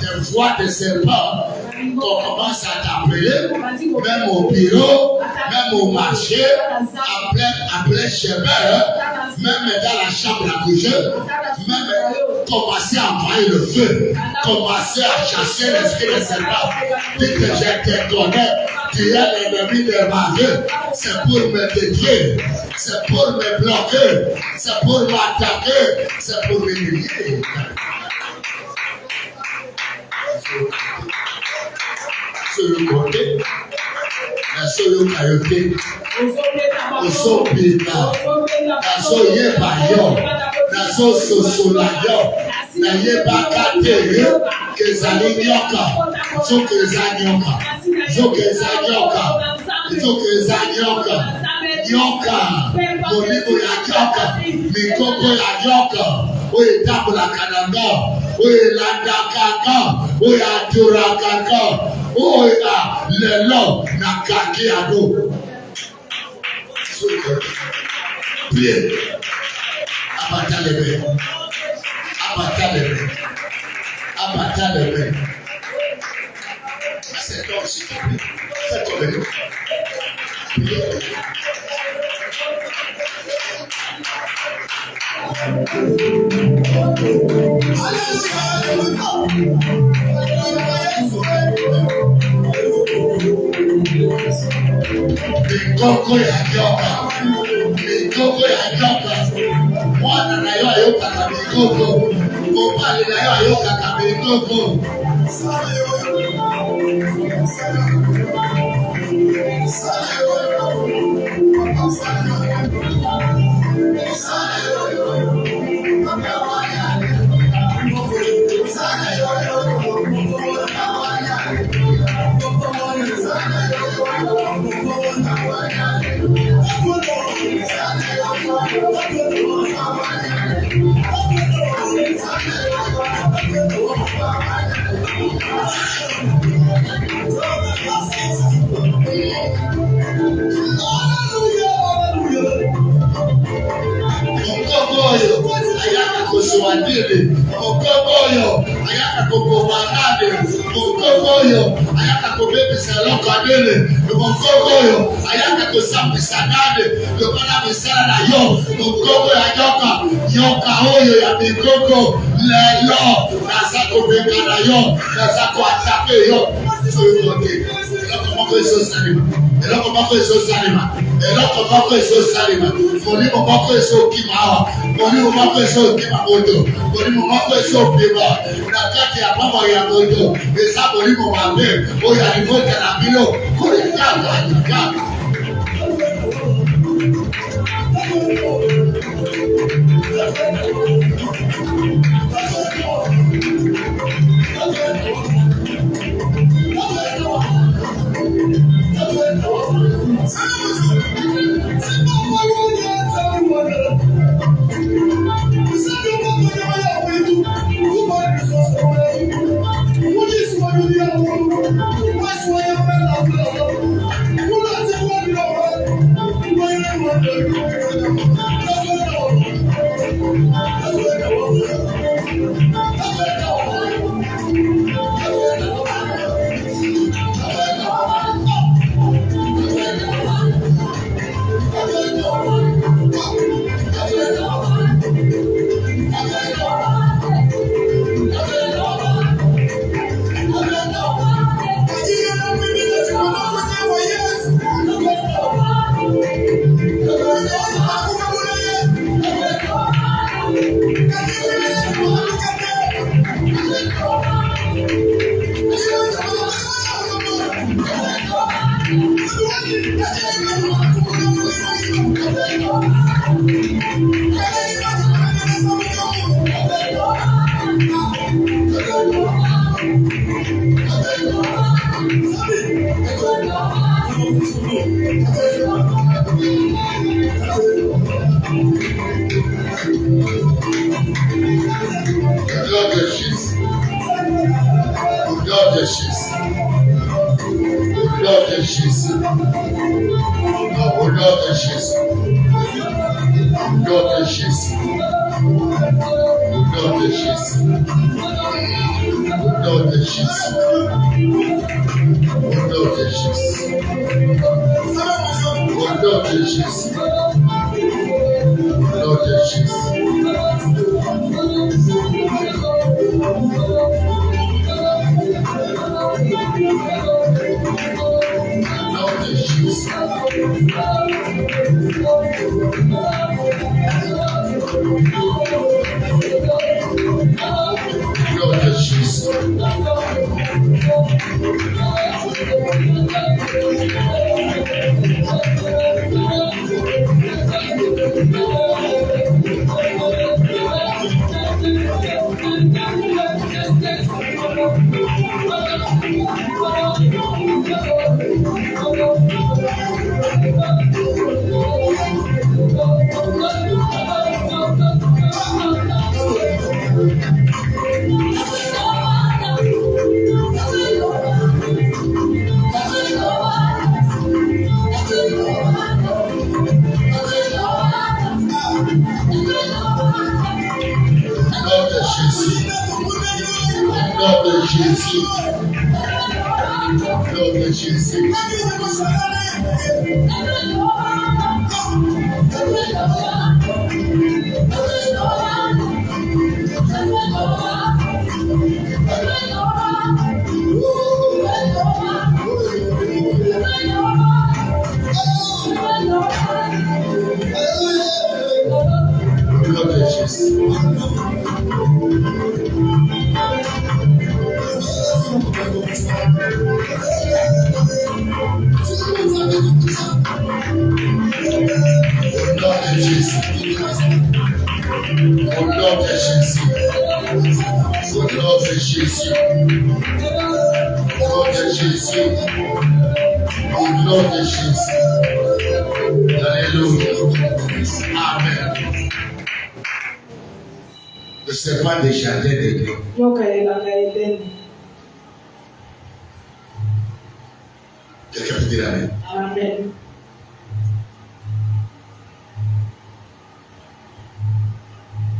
des voix de serpent, qu'on commence à t'appeler, même au bureau, même au marché, en plein chemin, même dans la chambre à coucher, même commencer à envoyer le feu, commencer à chasser l'esprit de serpent. Dès que je te connais, tu es l'ennemi de ma vie, c'est pour me détruire, c'est pour me bloquer, c'est pour m'attaquer, c'est pour m'humilier. Sur le côté, la seule cailloté, au son pita, la seule yebayo, la seule sosolayo, la yebakateyo, que zali nyoka, so que zanyoka, so que zanyoka, so que zanyoka, nyoka, moligo ya nyoka, mikoko ya nyoka, oye tabu la kananga, oye landakanga, oye aturakanga. Oh, le long n'a qu'à à nous. Priez. Abattez les mains. Abattez les mains. Abattez les mains. C'est comme si tu pries. C'est comme nous. Mikoko ya nyoka, mikoko ya nyoka, mwana na yo ayoka ka mikoko, mobali na yo ayoka ka mikoko. Ayaka kusuadili, okoboyo, ayaka kukubanade, okoboyo, ayaka kubebe saloko adele, okoboyo, ayaka kusambisanade, lobana misala na yo, okoboyo ayoka, yoka oyo ya mikoko, lelo, nazako beka na yo, nazako atake yo, so yokote, eloko moko ezo salima, eloko moko ezo salima, eloko ezosalema molimo moko ezokima awa molimo moko ezokima moto molimo moko ezobima na kati ya mama ya moto eza molimo mabe oyo alimota na bino koyaka.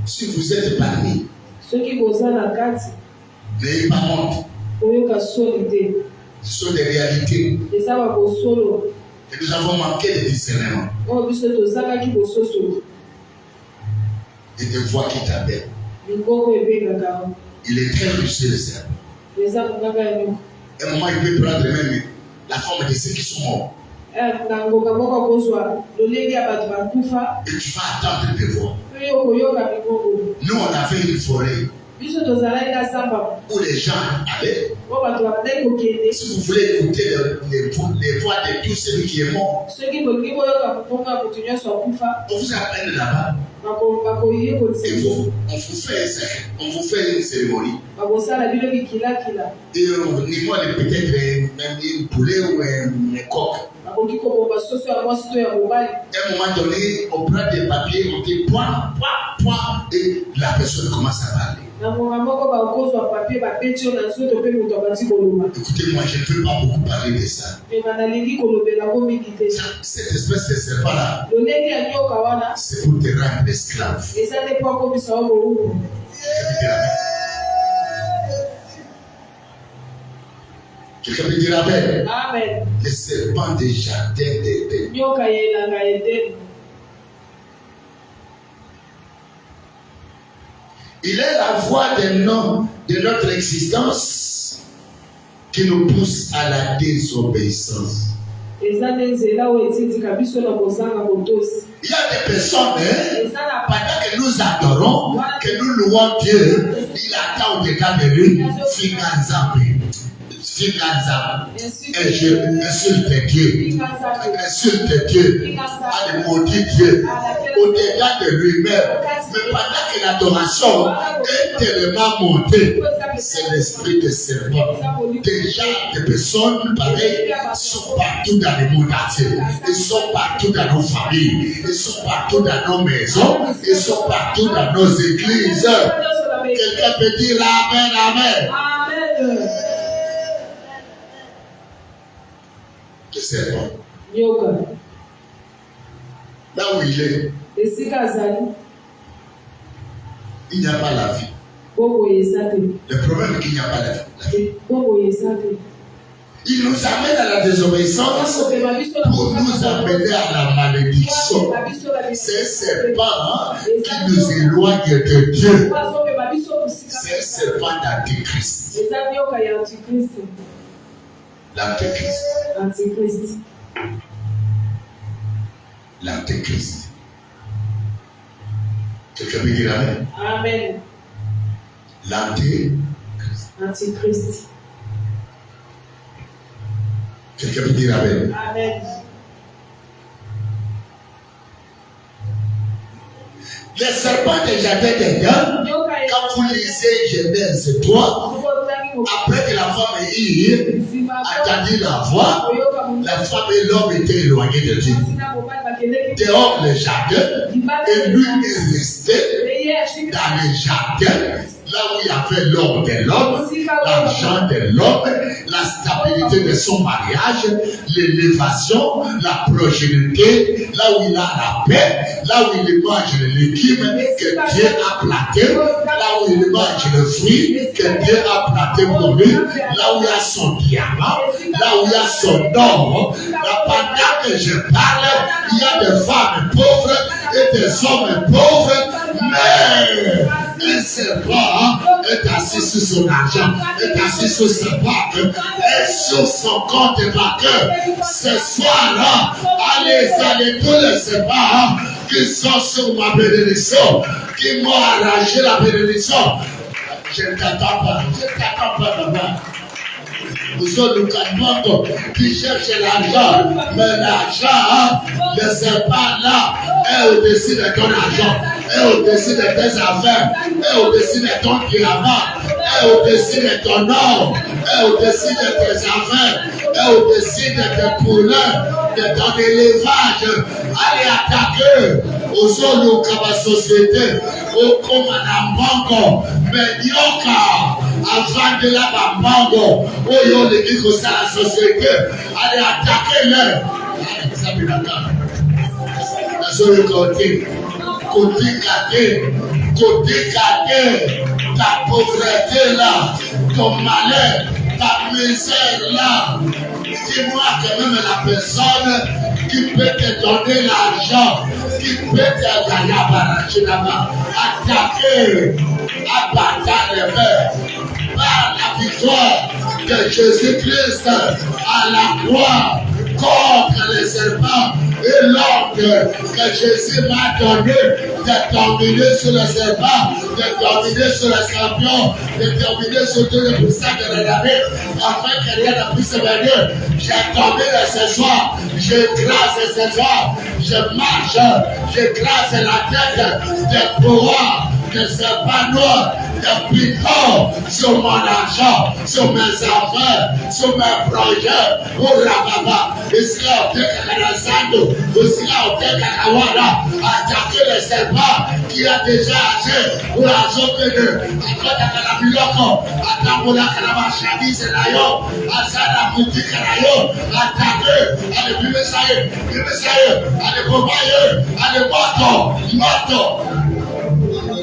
Si vous êtes parmi, n'ayez pas honte. Ce sont des réalités. Et nous avons manqué de discernement. Et des voix qui t'appellent. Il est très rusé le cerveau. À un moment, il peut prendre même la forme de ceux qui sont morts. Et tu vas attendre de voir. Nous, on avait une forêt où les gens allaient. Si vous voulez écouter les voix de tous celui qui est mort, on vous appelle là-bas. Et on vous fait une cérémonie. Et on demande peut-être même un poulet ou un coq. À un moment donné, on prend des papiers, on dit point, et la personne commence à parler. Écoutez-moi, je ne veux pas beaucoup parler de ça. Cette espèce de serpent-là, c'est pour te rendre esclave. Quelqu'un peut dire amen. Amen. Le serpent des jardins d'Éden. Il est la voix de notre existence qui nous pousse à la désobéissance. Il y a des personnes, pendant que nous adorons, que nous louons Dieu, il attend au-dedans de lui, et je insulte Dieu, allez maudit Dieu, au-dedans de lui-même. Mais pendant que l'adoration est tellement montée, c'est l'esprit de serpent. Déjà, des personnes pareilles sont partout dans le monde entier. Ils sont partout dans nos familles. Ils sont partout dans nos maisons. Ils sont partout dans nos églises. Quelqu'un peut dire amen, amen. Amen. Le serpent. Là où il est, il n'y a pas la vie. Le problème est qu'il n'y a pas la vie. Il nous amène à la désobéissance pour nous amener à la malédiction. C'est un serpent qui nous éloigne de Dieu. C'est un serpent d'antichrist. L'antéchrist. L'antéchrist. Quelqu'un peut dire amen? Amen. L'antéchrist. Quelqu'un peut dire amen? Amen. Les serpents des jardins d'Éden, quand vous lisez Genèse 3, après que la femme ait entendu la voix, la femme et l'homme étaient éloignés de Dieu. Dehors le jardin, et lui est resté dans le jardin, là où il y avait l'homme de l'homme, l'argent de l'homme, la stabilité de son mariage, l'élévation, la progéniture, là où il a la paix, là où il mange les légumes que Dieu a plantés, là où il mange le fruit que Dieu a planté pour lui, là où il y a son diamant, là où il y a son or. Là, pendant que je parle, il y a des femmes pauvres et des hommes pauvres, mais un serpent est assis sur son argent, est assis sur sa banque, et sur son compte bancaire. Ce soir-là, allez tous les serpents qui sont sur ma bénédiction, qui m'ont arrangé la bénédiction. Je ne t'attends pas, maman. Nous sommes le canton qui cherche l'argent, mais l'argent, le serpent là, est au-dessus de ton argent, est au-dessus de tes affaires, est au-dessus de ton diamant, est au-dessus de ton or, est au-dessus de tes affaires, est au-dessus de tes poulains, de ton élevage. Allez attaquer aux zones où la société, au Komanambango, Medioka, avant de la Bambango, où il y a la société. Allez attaquer-les. Côté ta pauvreté là, ton malheur, ta misère là. Dis-moi quand même la personne qui peut te donner l'argent, qui peut te gagner là-bas. Attaquer, abattre les mères par la victoire de Jésus-Christ à la croix. contre les serpents et l'ordre que Jésus m'a donné de dominer sur le serpent, de dominer sur le scorpion, de dominer sur tous les puissants de l'ennemi, afin que rien ne puisse venir. J'ai domine ce soir, je grâce ce soir, je marche, je grâce la tête de pouvoir de serpent noir, de piton sur mon argent, sur mes affaires, sur mes projets, pour la baba. Ici, on fait Kakanasando, ici, on fait Kakawara, attaquer le serpent qui a déjà agi pour la zone de Akota Atamola Kalabashadi Senayo, Asana Muti Karayo, attaquer, allez, Bimesaye, allez, Bobaye, allez, Moto.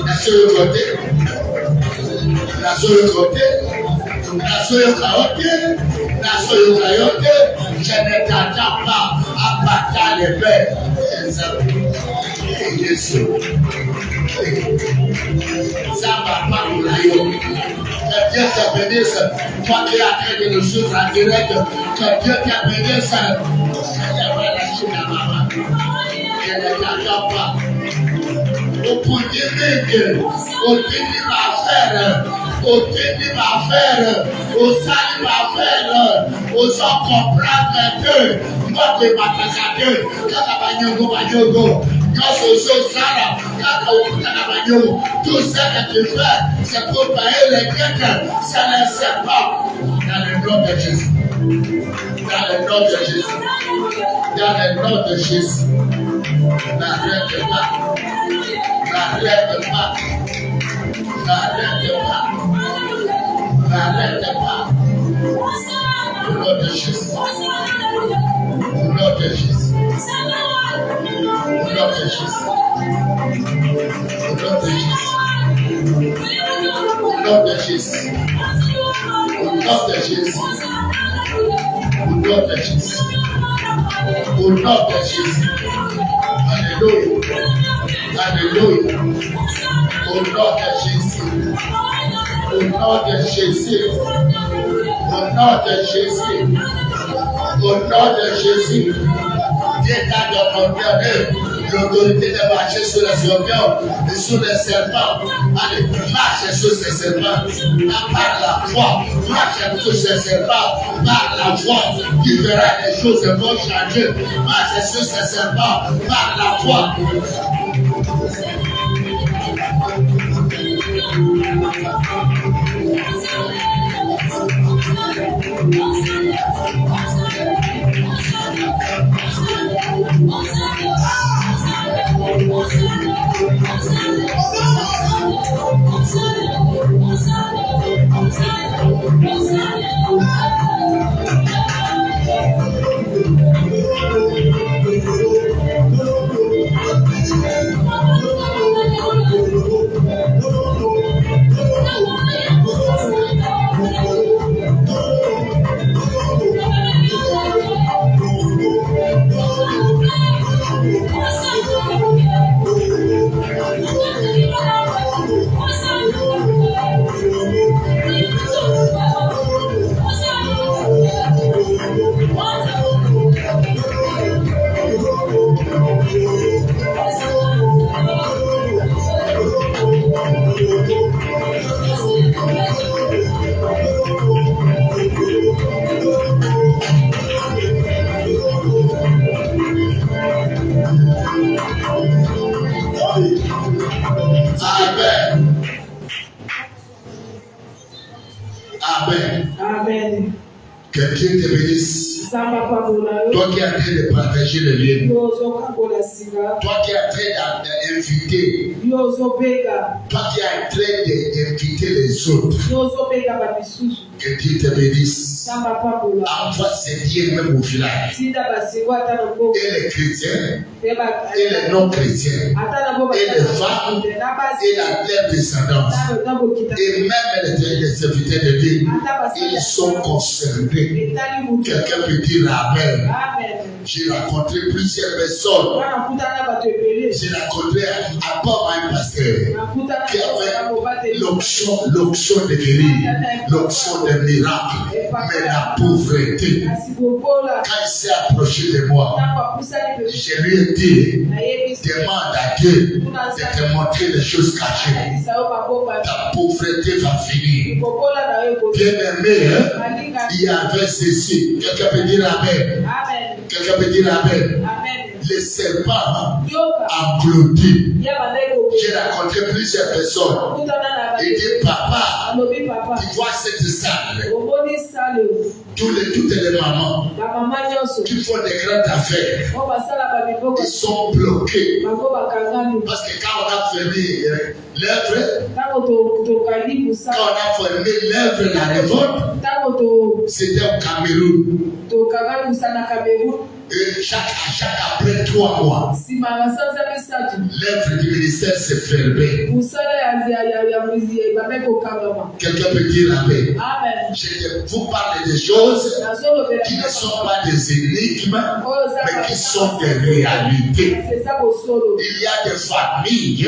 La seule côté, la seule côté, la seule côté, la seule côté, je ne t'attends pas à battre les bêtes. Jésus. Ça va pas pour la gueule. Que Dieu te bénisse. Toi qui es en train de nous suivre en direct, que Dieu te bénisse. Je ne t'attends pas. Au point de vue, au début d'affaires, au début d'affaires, au salut d'affaires, aux gens comprennent que moi je m'attaque, tout ce que tu fais, c'est pour payer les dettes, ça ne sert pas. Dans le nom de Jésus. Dans le nom de Jésus. Dans le nom de Jésus. N'arrête pas. N'arrête pas. N'arrête pas. N'arrête pas. Au nom de Jésus. Au nom de Jésus. Au nom de Jésus. Au nom de Jésus. Au nom de Jésus. Au nom de Jésus. Au nom de Jésus. Au nom de Jésus. Alléluia. Alléluia. Au nom de Jésus. Au nom de Jésus. Au nom de Jésus. Au nom de Jésus. Dieu t'a demandé l'autorité de marcher sur les scorpions et sur les serpents. Allez, marche sur ces serpents par la foi. Marche sur ces serpents par la foi. Tu verras les choses vont changer. Marche sur ces serpents par la foi. Amen. Que Dieu te bénisse. Toi qui es en train de partager le lien. Toi qui es en train d'inviter. Toi qui es en train d'inviter les autres. Que Dieu te bénisse. Envoie ces liens même au village. Et les chrétiens. Et les non-chrétiens. Et les femmes. Et leurs descendants. Et même les serviteurs de Dieu. Ils sont concernés. Quelqu'un peut dire Amen. J'ai rencontré plusieurs personnes. J'ai rencontré à part un pasteur qui avait l'option de guérir, l'option de miracle. Mais la pauvreté, quand il s'est approché de moi, je lui ai dit, demande à Dieu de te montrer les choses cachées. Ta pauvreté va finir. Bien-aimé, il y avait ceci. Quelqu'un peut dire Amen. Quelqu'un peut dire Amen. Les serpents engloutis. J'ai rencontré plusieurs personnes. Il dit, papa, tu vois cette salle. Toutes les mamans qui font des grandes affaires, ils sont bloqués. Parce que quand on a fermé l'œuvre, la révolte, c'était au Cameroun. Et après 3 mois, l'œuvre du ministère s'est fermée. Quelqu'un peut dire Amen. Je vous parle des choses qui ne sont pas des énigmes, mais qui sont des réalités. Il y a des familles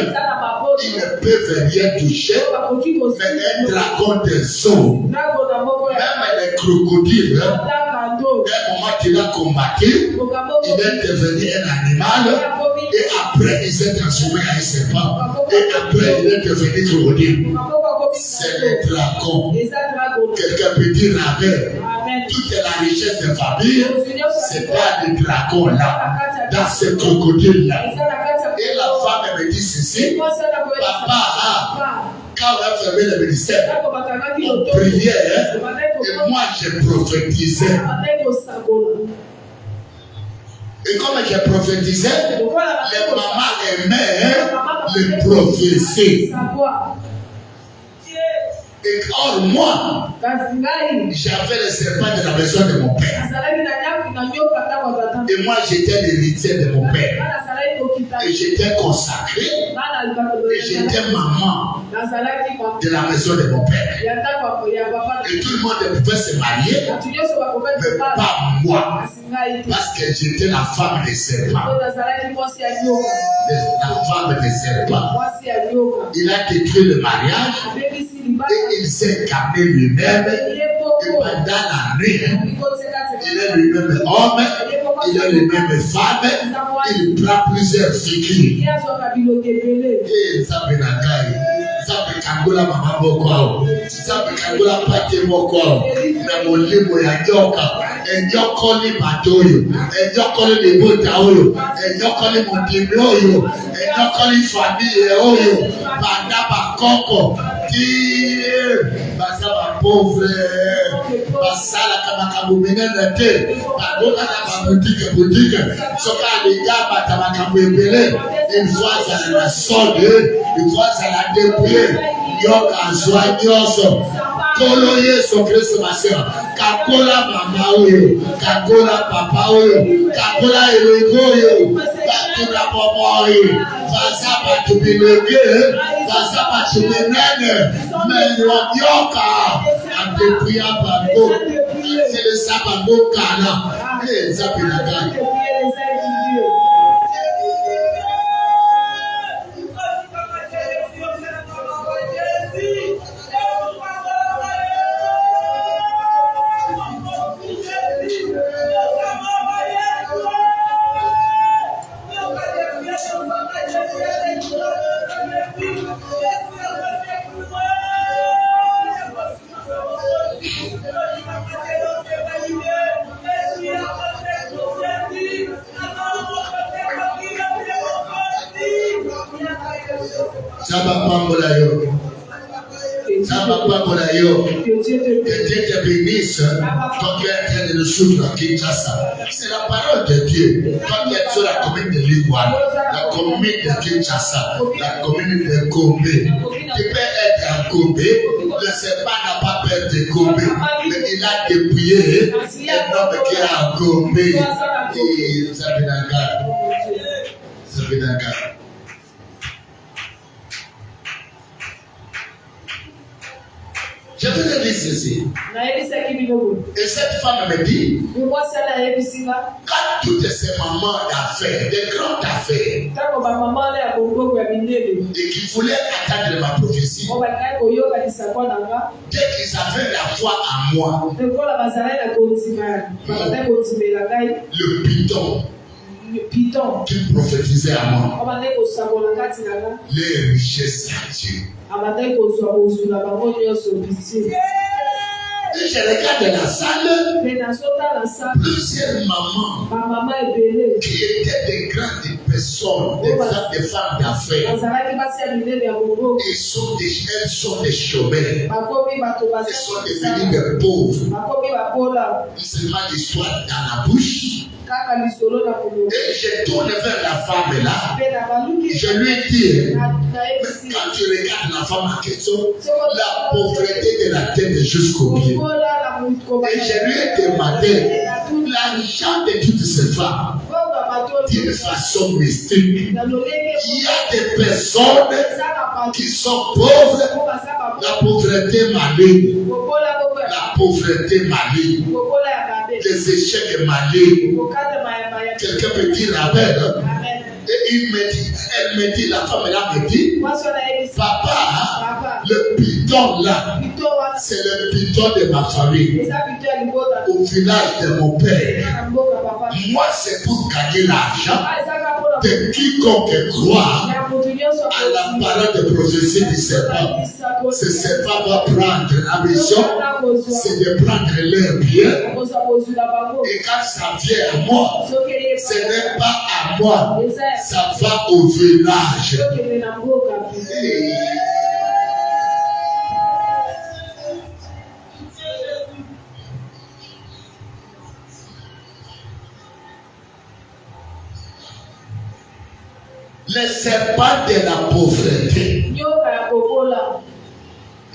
qui ne peuvent rien toucher, mais un dragon des eaux, même les crocodiles, à un moment qu'il a combattu, il est devenu un animal et après il s'est transformé en un serpent et après il est devenu crocodile. C'est le dragon. Quelqu'un peut dire Amen. Toute la richesse des familles, c'est pas le dragon là, dans ce crocodile là. Et la femme me dit ceci, papa, quand on a fermé le ministère, on priait et moi je prophétisais. Et comme je prophétisais, les mamans aimaient les prophéties. Et or moi, j'avais les serpents de la maison de mon père. Et moi j'étais l'héritier de mon père. Et j'étais consacré. Et j'étais maman de la maison de mon père. Et tout le monde pouvait se marier, mais pas moi. Parce que j'étais la femme des serpents. La femme des serpents. Il a détruit le mariage. Et il s'est calmé lui-même. Et pendant la nuit, il est lui-même homme, il est lui-même femme, il prend plusieurs figures. Et ça peut kangola mama moko, ça peut kangola pate moko, na molimo ya nyoka, enyoko ni batoyo, enyoko ni bota oyo, enyoko ni motimi oyo, enyoko ni famille oyo, banda bakoko, ti basa pauvre, basala kama kabumene te, badoka na boutique, soka aligaba tabaka mbele, une fois ça la solde, une fois ça la dépouille. Yoka Zoanyoso, Kolo Yeso Christ Masera, Kakola Mama Oyo, Kakola Papa Oyo, Kakola Elogoyo, Kakola Mama Oyo, Vasapa to be le Vasapa to be nene, men Yoka, and the Priya Babo, c'est le Sababo Kana, et Zapinaga. Que Dieu te bénisse. Toi qui es en train de le souffrir à Kinshasa. C'est la parole de Dieu. Toi qui es sur la commune de Liguane, la commune de Kinshasa, la commune de Gombe. Tu peux être à Gombe. Le serpent n'a pas peur de Gombe. Mais il a dépouillé un homme qui est à Gombe. Et ça fait d'un gars. Ça fait d'un gars. Je vais te dire ceci. Et cette femme me dit, quand toutes ces mamans d'affaires, des grandes affaires, et qui voulaient attendre ma prophétie, dès qu'ils avaient la foi en moi, le python qui prophétisait à moi, les richesses à Dieu. Et je regarde la salle, plusieurs mamans qui étaient des grandes personnes, des femmes d'affaires. Elles sont des chômeurs. Elles sont devenues des pauvres. Seulement l'histoire dans la bouche. Et je tourne vers la femme là. Je lui dis, quand tu regardes la femme en question, la pauvreté de la tête jusqu'au pied. Et je lui ai demandé l'argent de toutes ces femmes d'une façon mystique. Il y a des personnes qui sont pauvres. La pauvreté maligne. La pauvreté maligne. Les échecs malignes. Quelqu'un peut dire Amen. Et elle me dit, la femme là me dit, papa, le python là, c'est le python de ma famille. Au village de mon père. Moi, c'est pour gagner l'argent de quiconque croit à la parole de prophétie du serpent. Ce serpent va prendre la mission, c'est de prendre leur bien. Et quand ça vient à moi, ce n'est pas à moi, ça va au village. Hey. Les serpents de la pauvreté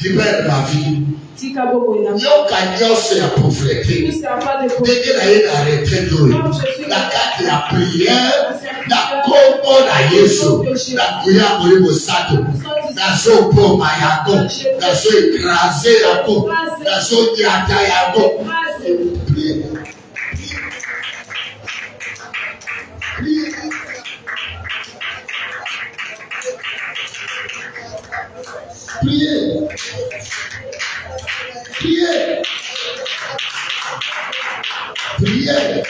libère ma vie. Yoka nyose ya pauvreté. Dès la yé la retraite, la carte la prière, la combo la yeso, la kuya moribo sato, la so poma yako, la so écrasé yako, la so diata yako. Priez. Priez. Priez.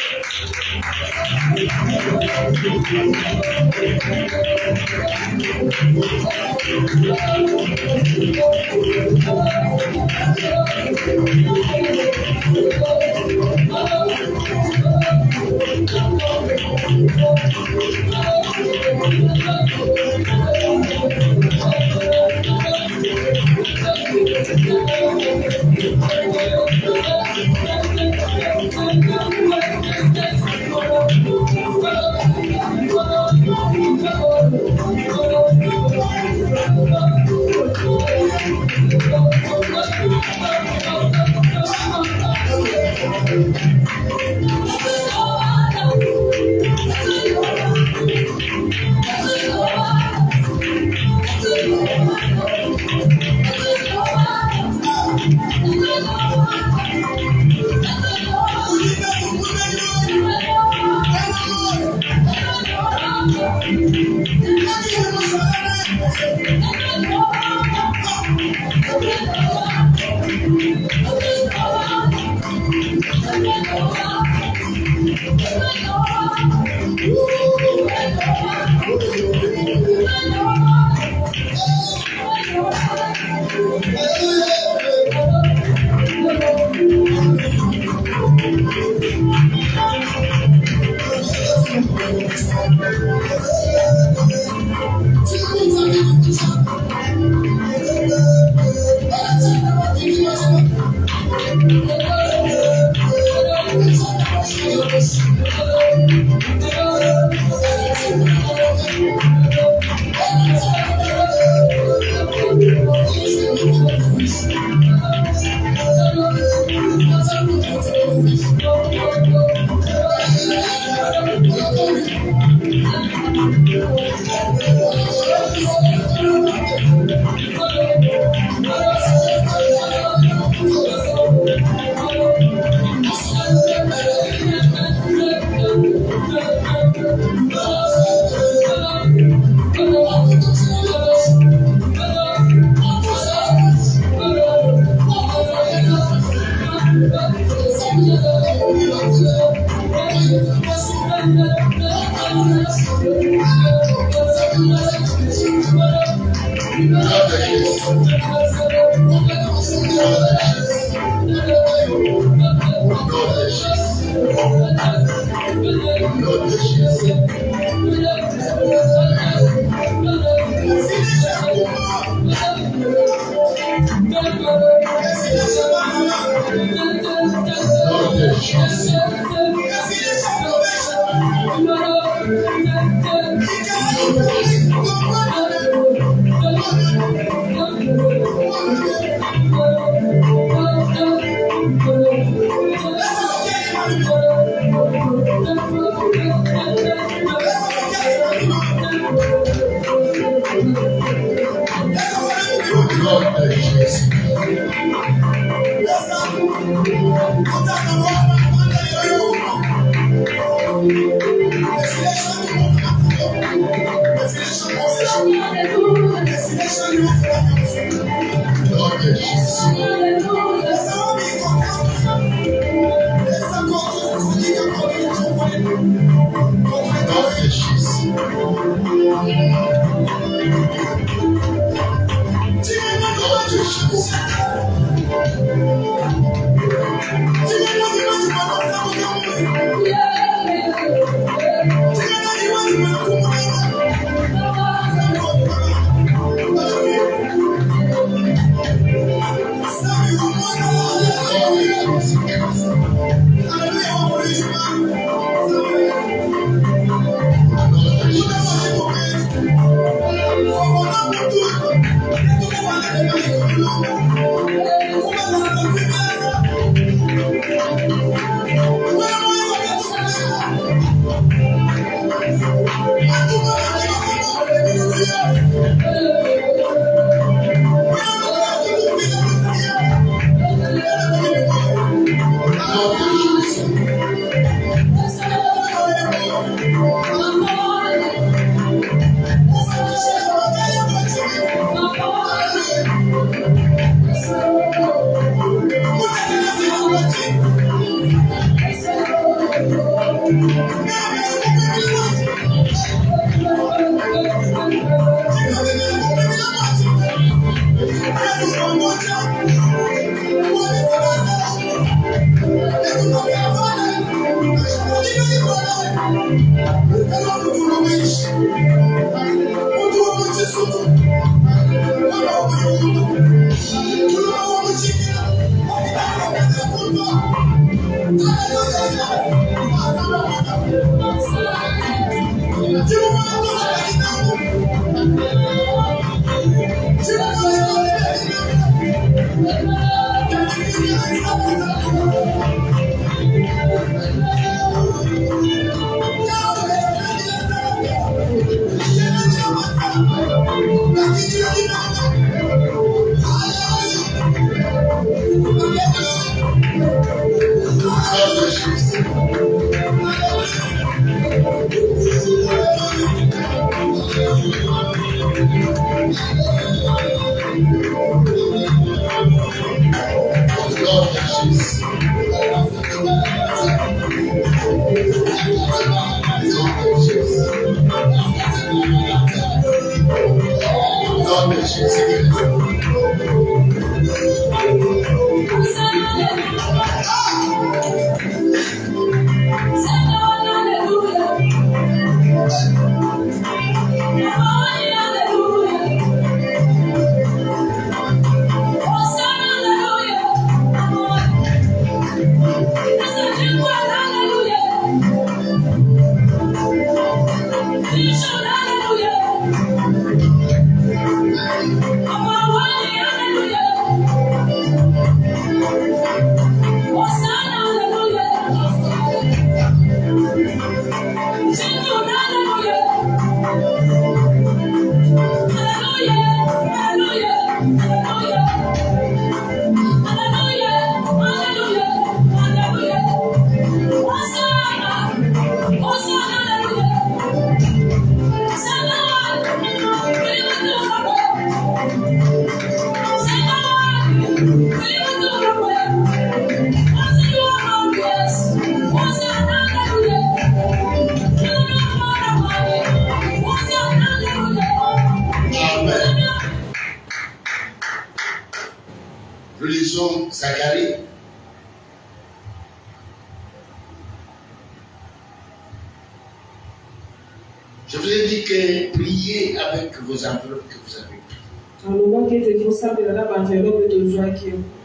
Je vous ai dit que priez avec vos enveloppes que vous avez prises.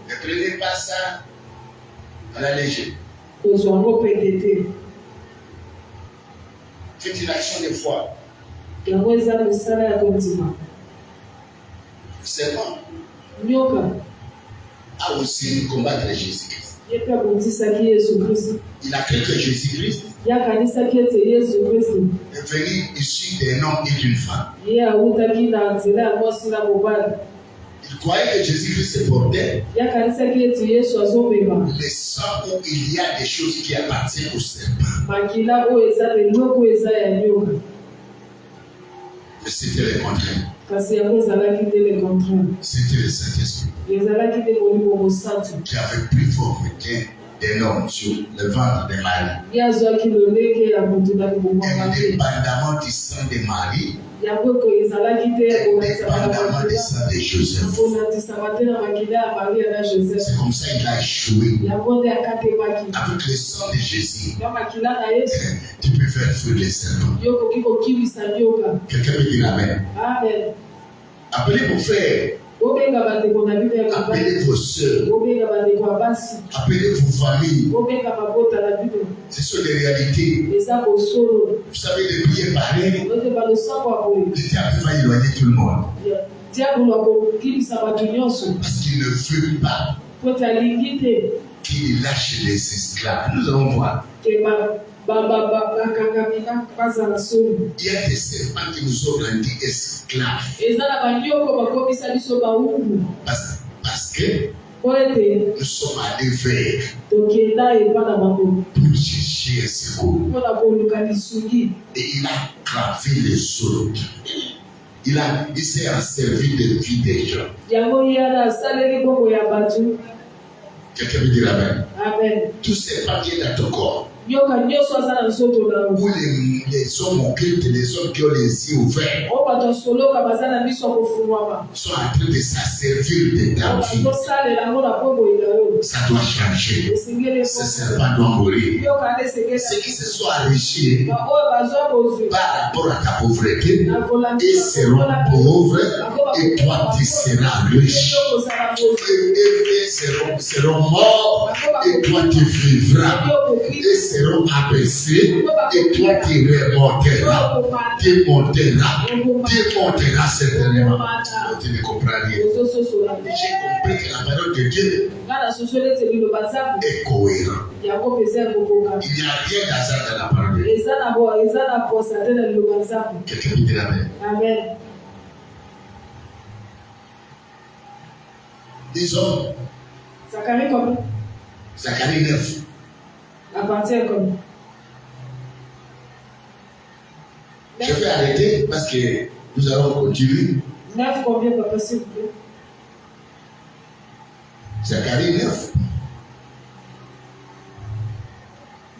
Ne prenez pas ça à la légère. Faites une action de foi. Le serment a aussi combattre Jésus-Christ. Il a cru que Jésus-Christ est venu issu d'un homme et d'une femme. Il croyait que Jésus-Christ se portait le sang où il y a des choses qui appartiennent au serpent. Mais c'était le contraire. C'était le Saint-Esprit qui avait pris forme d'un homme sur le ventre de Marie. Indépendamment du sang de Marie, indépendamment du sang de Joseph. C'est comme ça qu'il a échoué. Avec le sang de Jésus, tu peux faire feu les serpents. Quelqu'un peut dire Amen. Appelez vos frères. Appelez vos soeurs. Appelez vos familles. Ce sont des réalités. Vous savez, les prières pareilles, le diable va éloigner tout le monde. Parce qu'il ne veut pas qu'il lâche les esclaves. Nous allons voir. Il y a des serpents qui nous ont rendus esclaves. Parce que nous sommes allés vers pour chercher un secours. Et il a gravé les autres. Il s'est servi de vie des gens. Quelqu'un peut dire Amen. Tous ces papiers dans ton corps. Où les hommes occultes, les hommes qui ont les yeux ouverts, sont en train de s'asservir de ta vie. Ça doit changer. Ce serpent doit mourir. Ceux qui se sont enrichis par rapport à ta pauvreté, ils seront pauvres et toi tu seras riche. Ils seront morts et toi tu vivras. Ils seront abaissés et toi tu remonteras. Tu monteras certainement. Tu ne comprends rien. J'ai compris que la parole de Dieu est cohérente. Il n'y a rien d'hasard dans la parole de Dieu. Quelqu'un peut dire Amen. Disons Zacharie 9. À partir comme. Je vais arrêter parce que nous allons continuer. 9 combien, papa, s'il vous plaît? Zacharie 9.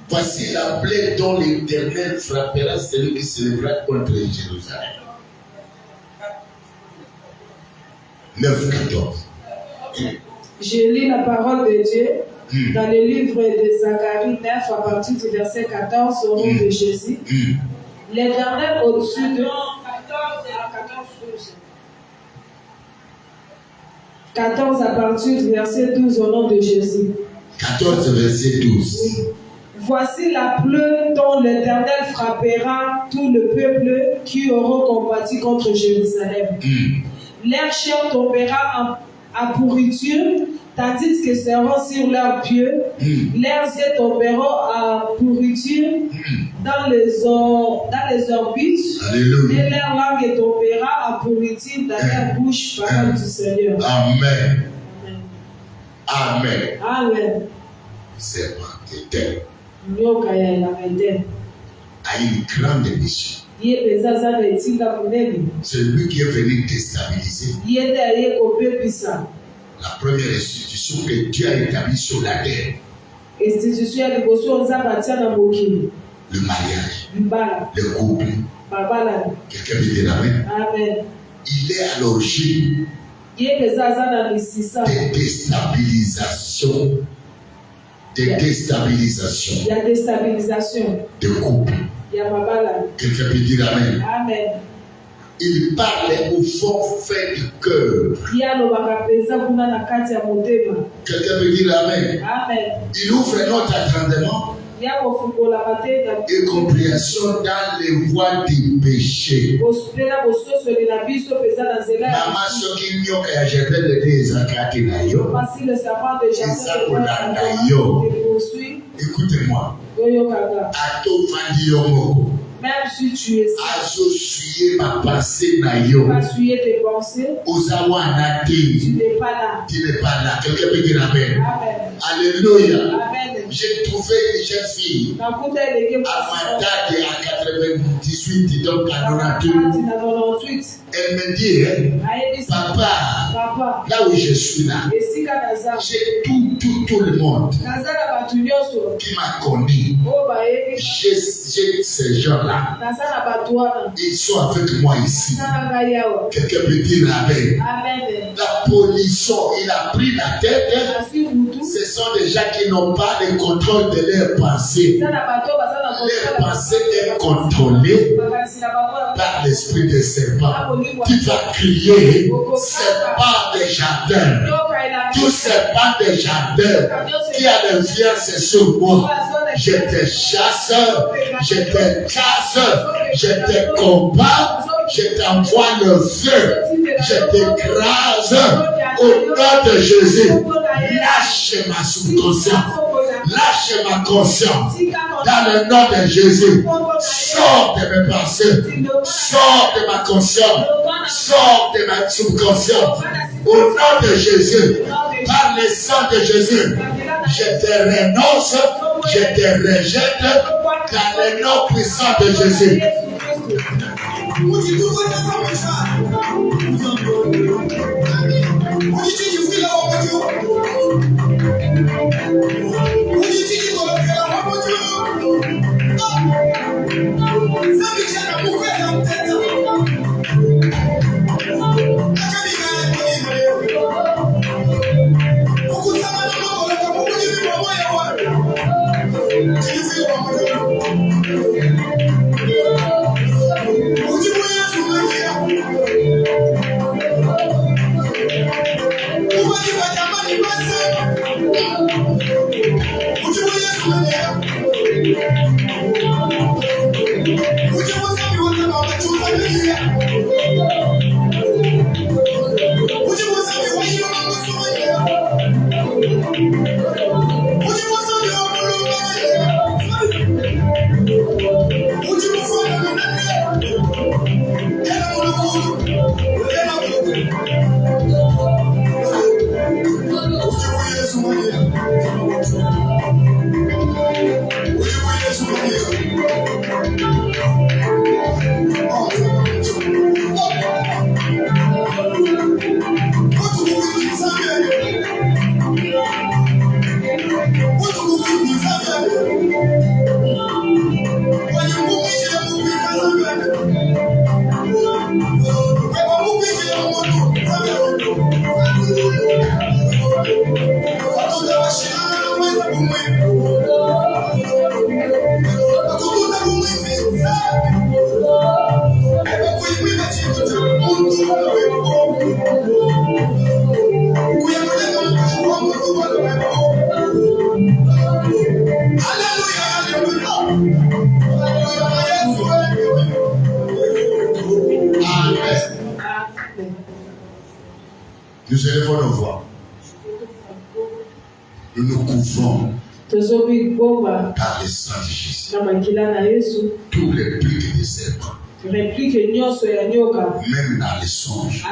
Voici la plaie dont l'Éternel frappera celui qui se lèvera contre Jérusalem. 9:14. Je lis la parole de Dieu dans le livre de Zacharie 9 à partir du verset 14 au nom de Jésus. L'Éternel au-dessus de 14 à partir du verset 12 au nom de Jésus. 14 verset 12. Voici la plaie dont l'Éternel frappera tout le peuple qui aura combattu contre Jérusalem. Leur chair tombera à pourriture, tandis que seront sur leurs pieux. Leurs yeux tomberont à pourriture dans les orbites. Alléluia. Et leur langue tombera à pourriture dans leur bouche, parole du Seigneur. Amen. Amen. Amen. Serpent éternel a une grande mission. C'est lui qui est venu déstabiliser la première institution que Dieu a établie sur la terre. Le mariage, le couple. Quelqu'un peut dire Amen. Il est à l'origine de déstabilisation de couple. Quelqu'un peut dire Amen. Amen. Il parlait au fond fait du cœur. Quelqu'un peut dire Amen. Amen. Il ouvre notre entendement et compréhension dans les voies du péché. Maman soki nyoka ya jebele de ezakati na yo. Écoutez-moi. Ato vandi yo moko. Même si tu es associé ma pensée na yo. Tes pensées. Tu n'es pas là. Tu n'es pas là. Quelqu'un peut dire Amen. Amen. Alléluia. Amen. J'ai trouvé une jeune fille à ma date à 98, donc à 98. Elle me dit, papa, là où je suis là, j'ai tout le monde qui m'a connu. J'ai ces gens-là. Ils sont avec moi ici. Quelqu'un peut dire Amen. La pollution, il a pris la tête. Ce sont des gens qui n'ont pas le contrôle de leurs pensées. Leurs pensées sont contrôlées par l'esprit de serpent. Tu vas crier, serpent des jardins. Tout serpent des jardins qui a l'influence sur moi. Je te chasse, je te casse, je te combats, je t'envoie le feu, je t'écrase au nom de Jésus. Lâche ma subconscience, lâche ma conscience dans le nom de Jésus. Sors de mes pensées, sors de ma conscience, sors de ma subconscience au nom de Jésus. Par le sang de Jésus, je te renonce, je te rejette dans le nom puissant de Jésus. Nous élevons nos voix. Nous nous couvrons par le sang de Jésus. Tous les pics des serpents, même dans les songes,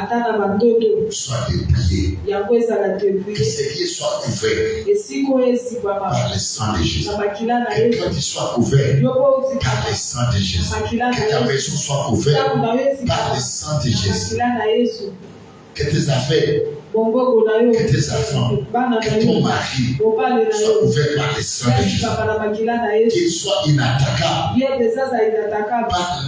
soient dépliés. Que ces pieds soient couverts par le sang de Jésus. Que toi tu sois couvert par le sang de Jésus. Que ta maison soit couverte par le sang de Jésus. Que tes affaires, que tes enfants, que ton mari soient couverts par le sang de Jésus. Qu'ils soient inattaquables par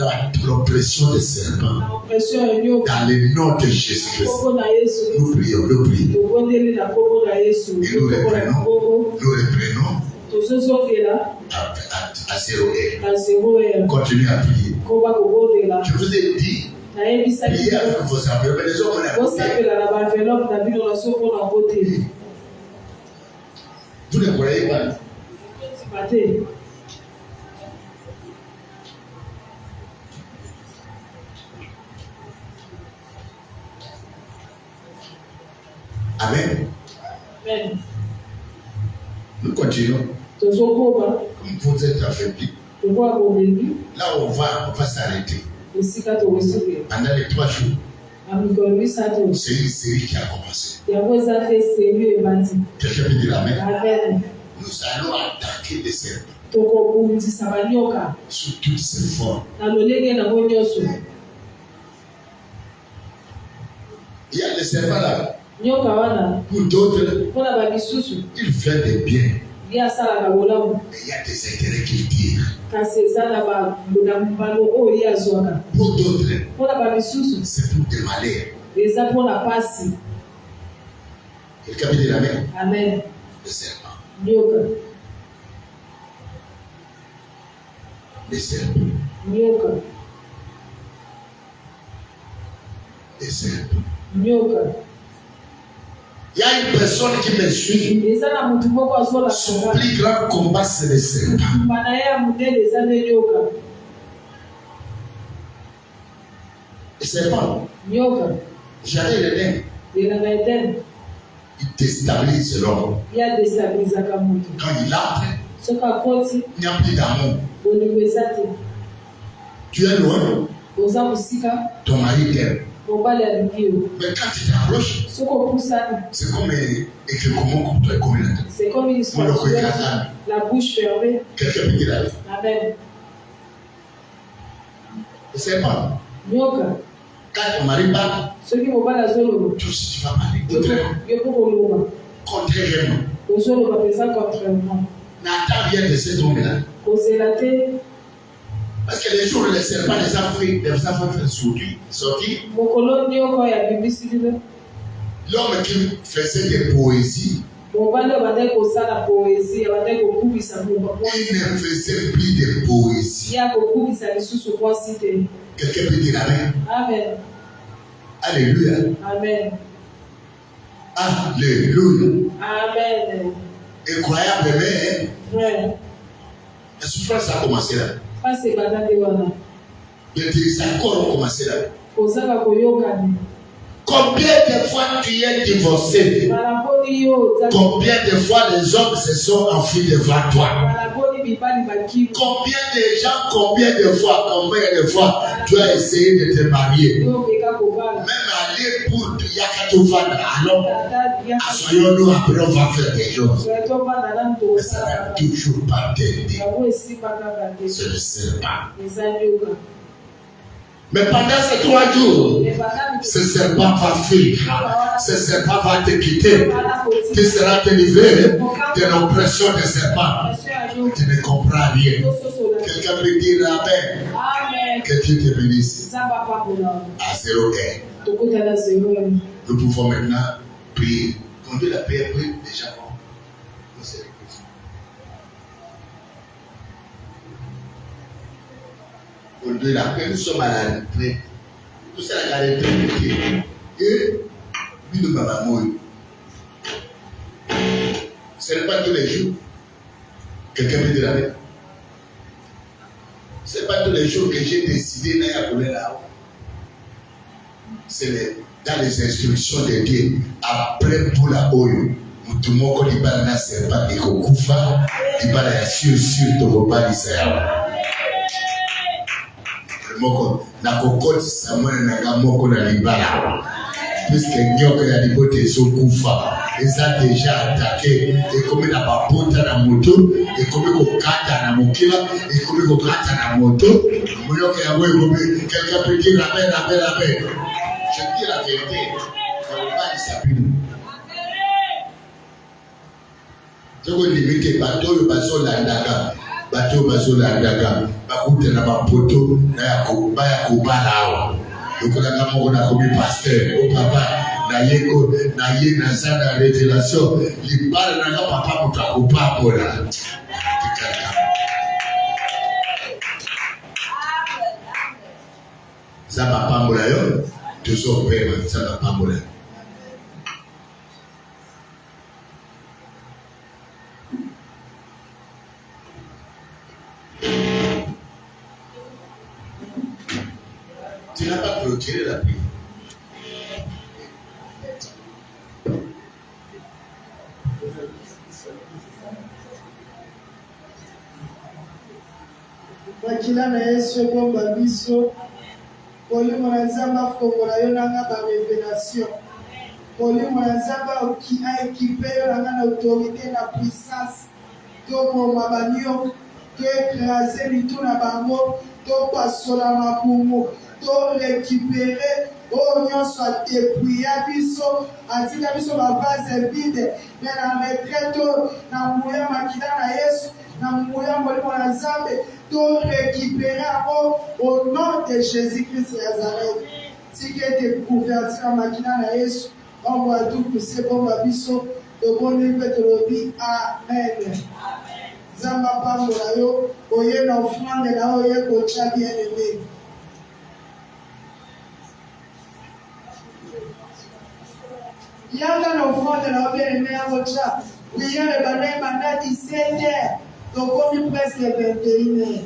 l'oppression des serpents. Dans le nom de Jésus-Christ, nous prions, nous prions. Et nous reprenons à 0 heure. À 0 heure. Continuez à prier. Je vous ai dit, priez avec vos enveloppes. Mais les hommes, on a voté. Vous ne croyez pas? Amen. Amen. Nous continuons. Comme vous êtes affaiblis, là on va s'arrêter. Pendant les 3 jours, c'est une série qui a commencé. Quelqu'un peut dire Amen. Nous allons attaquer les serpents sous toutes ces formes. Il y a des serpents là. Pour d'autres, ils veulent des biens. Et il y a des intérêts qu'ils tirent. Pour d'autres, c'est pour des malheurs. Quelqu'un peut dire Amen. Amen. Les serpents. Les serpents. Les serpents. Il y a une personne qui me suit. Son plus grand combat, c'est les serpents. Les serpents. J'allais les nains. Il déstabilise l'homme. Quand il entre, il n'y a plus d'amour. Tu es loin. Ton mari t'aime. Mais quand tu t'approches, c'est comme c'est comme une histoire. La bouche fermée. Quelqu'un peut dire Amen. C'est pas. Quand ton mari parle, tout ce tu vas parler contrairement. Nathan vient de cet homme-là. Parce que les jours, les serpents les ont fait sortir. L'homme qui faisait des poésies, il ne faisait plus de poésie. Quelqu'un peut dire Amen. Amen. Alléluia. Amen. Alléluia. Amen. Incroyable, mais la souffrance a commencé là. Les désaccords ont commencé là. Combien de fois tu es divorcé? Combien de fois les hommes se sont enfuis devant toi? Combien de fois tu as essayé de te marier? Même aller pour Yakatouvana, alors assoyons-nous après on va faire des choses. Mais ça n'a toujours pas t'aider. C'est le serpent. Mais pendant ces 3 jours, ce serpent va fuir. Ce serpent va te quitter. Tu seras délivré de l'oppression des serpents. Tu ne comprends rien. Quelqu'un peut dire Amen. Que Dieu te bénisse. À 0 heure. Nous pouvons maintenant prier. Quand Dieu la paix, prie déjà. De la paix, nous sommes à la retraite. Tout ça, la retraite. Et nous nous avons. Ce n'est pas tous les jours. Quelqu'un peut dire la paix. Ce n'est pas tous les jours que j'ai décidé d'aller là-haut. C'est dans les instructions de Dieu. Après pour la oyo. Mutumoko libala na serpa ikokufa. Libala ya sur tokobali sayawa. Moko na kokoti samwana na kamoko na libala puisque nyoka ya libote ezokufa eza déjà attaqué ekomi na babota na moto ekomi kokata na mokila ekomi kokata na moto moyoka yango ekomi quelqu'un peut dire amen. Je dis la vérité nakobalisa bino toko limite bato oyo bazolandaka bakute na bapoto na ya kobala awa lokolaka moko nakomi pasteur o papa na ye naza na révélation libala nanga papa moto akopambola Zamba pambola yo, toujours pema, zamba pambola. Tu n'as pas clôturé la prière. Makila na Yesu bomba biso kolimo na Nzambe afongola yo nanga ba révélation kolimo na Nzambe a équipé yo nanga na autorité na puissance to boma banio to écraser bitu na bango to pasola mabumu to récupérer oyo nyonso adépouilla biso atika biso bavase vide me na retraite na moya makila na Yesu na moya molimo na Nzambe to récupérer au nom de Jésus-Christ de Nazareth. Si tu es converti à la makina na Yesu, on va tout pousser pour ma biso, le bon Dieu peut te le dire. Amen. Zamba pambola yo, oye na offrande na oye kocha bien aimé. Yanga na offrande na bien aimé à kocha. Prière le banane mandat 17h. Donc on est presque 21h.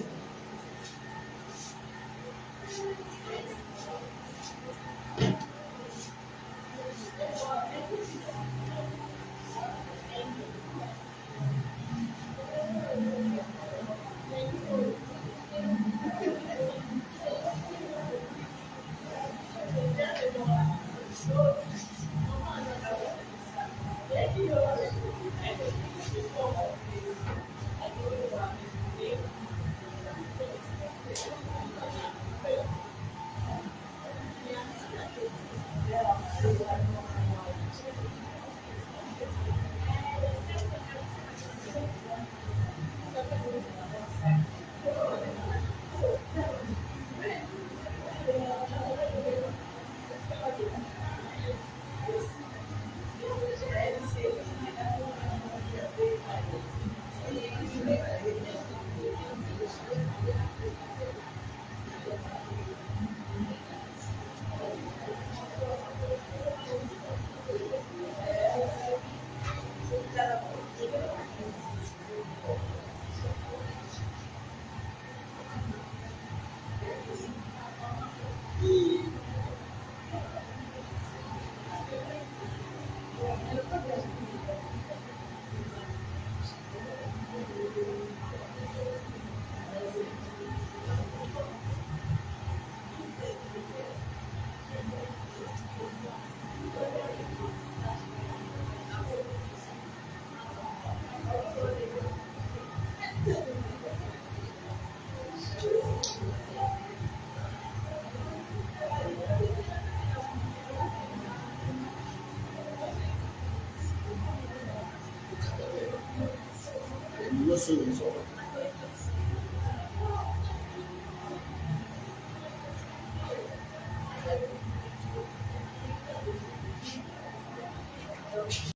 Solution.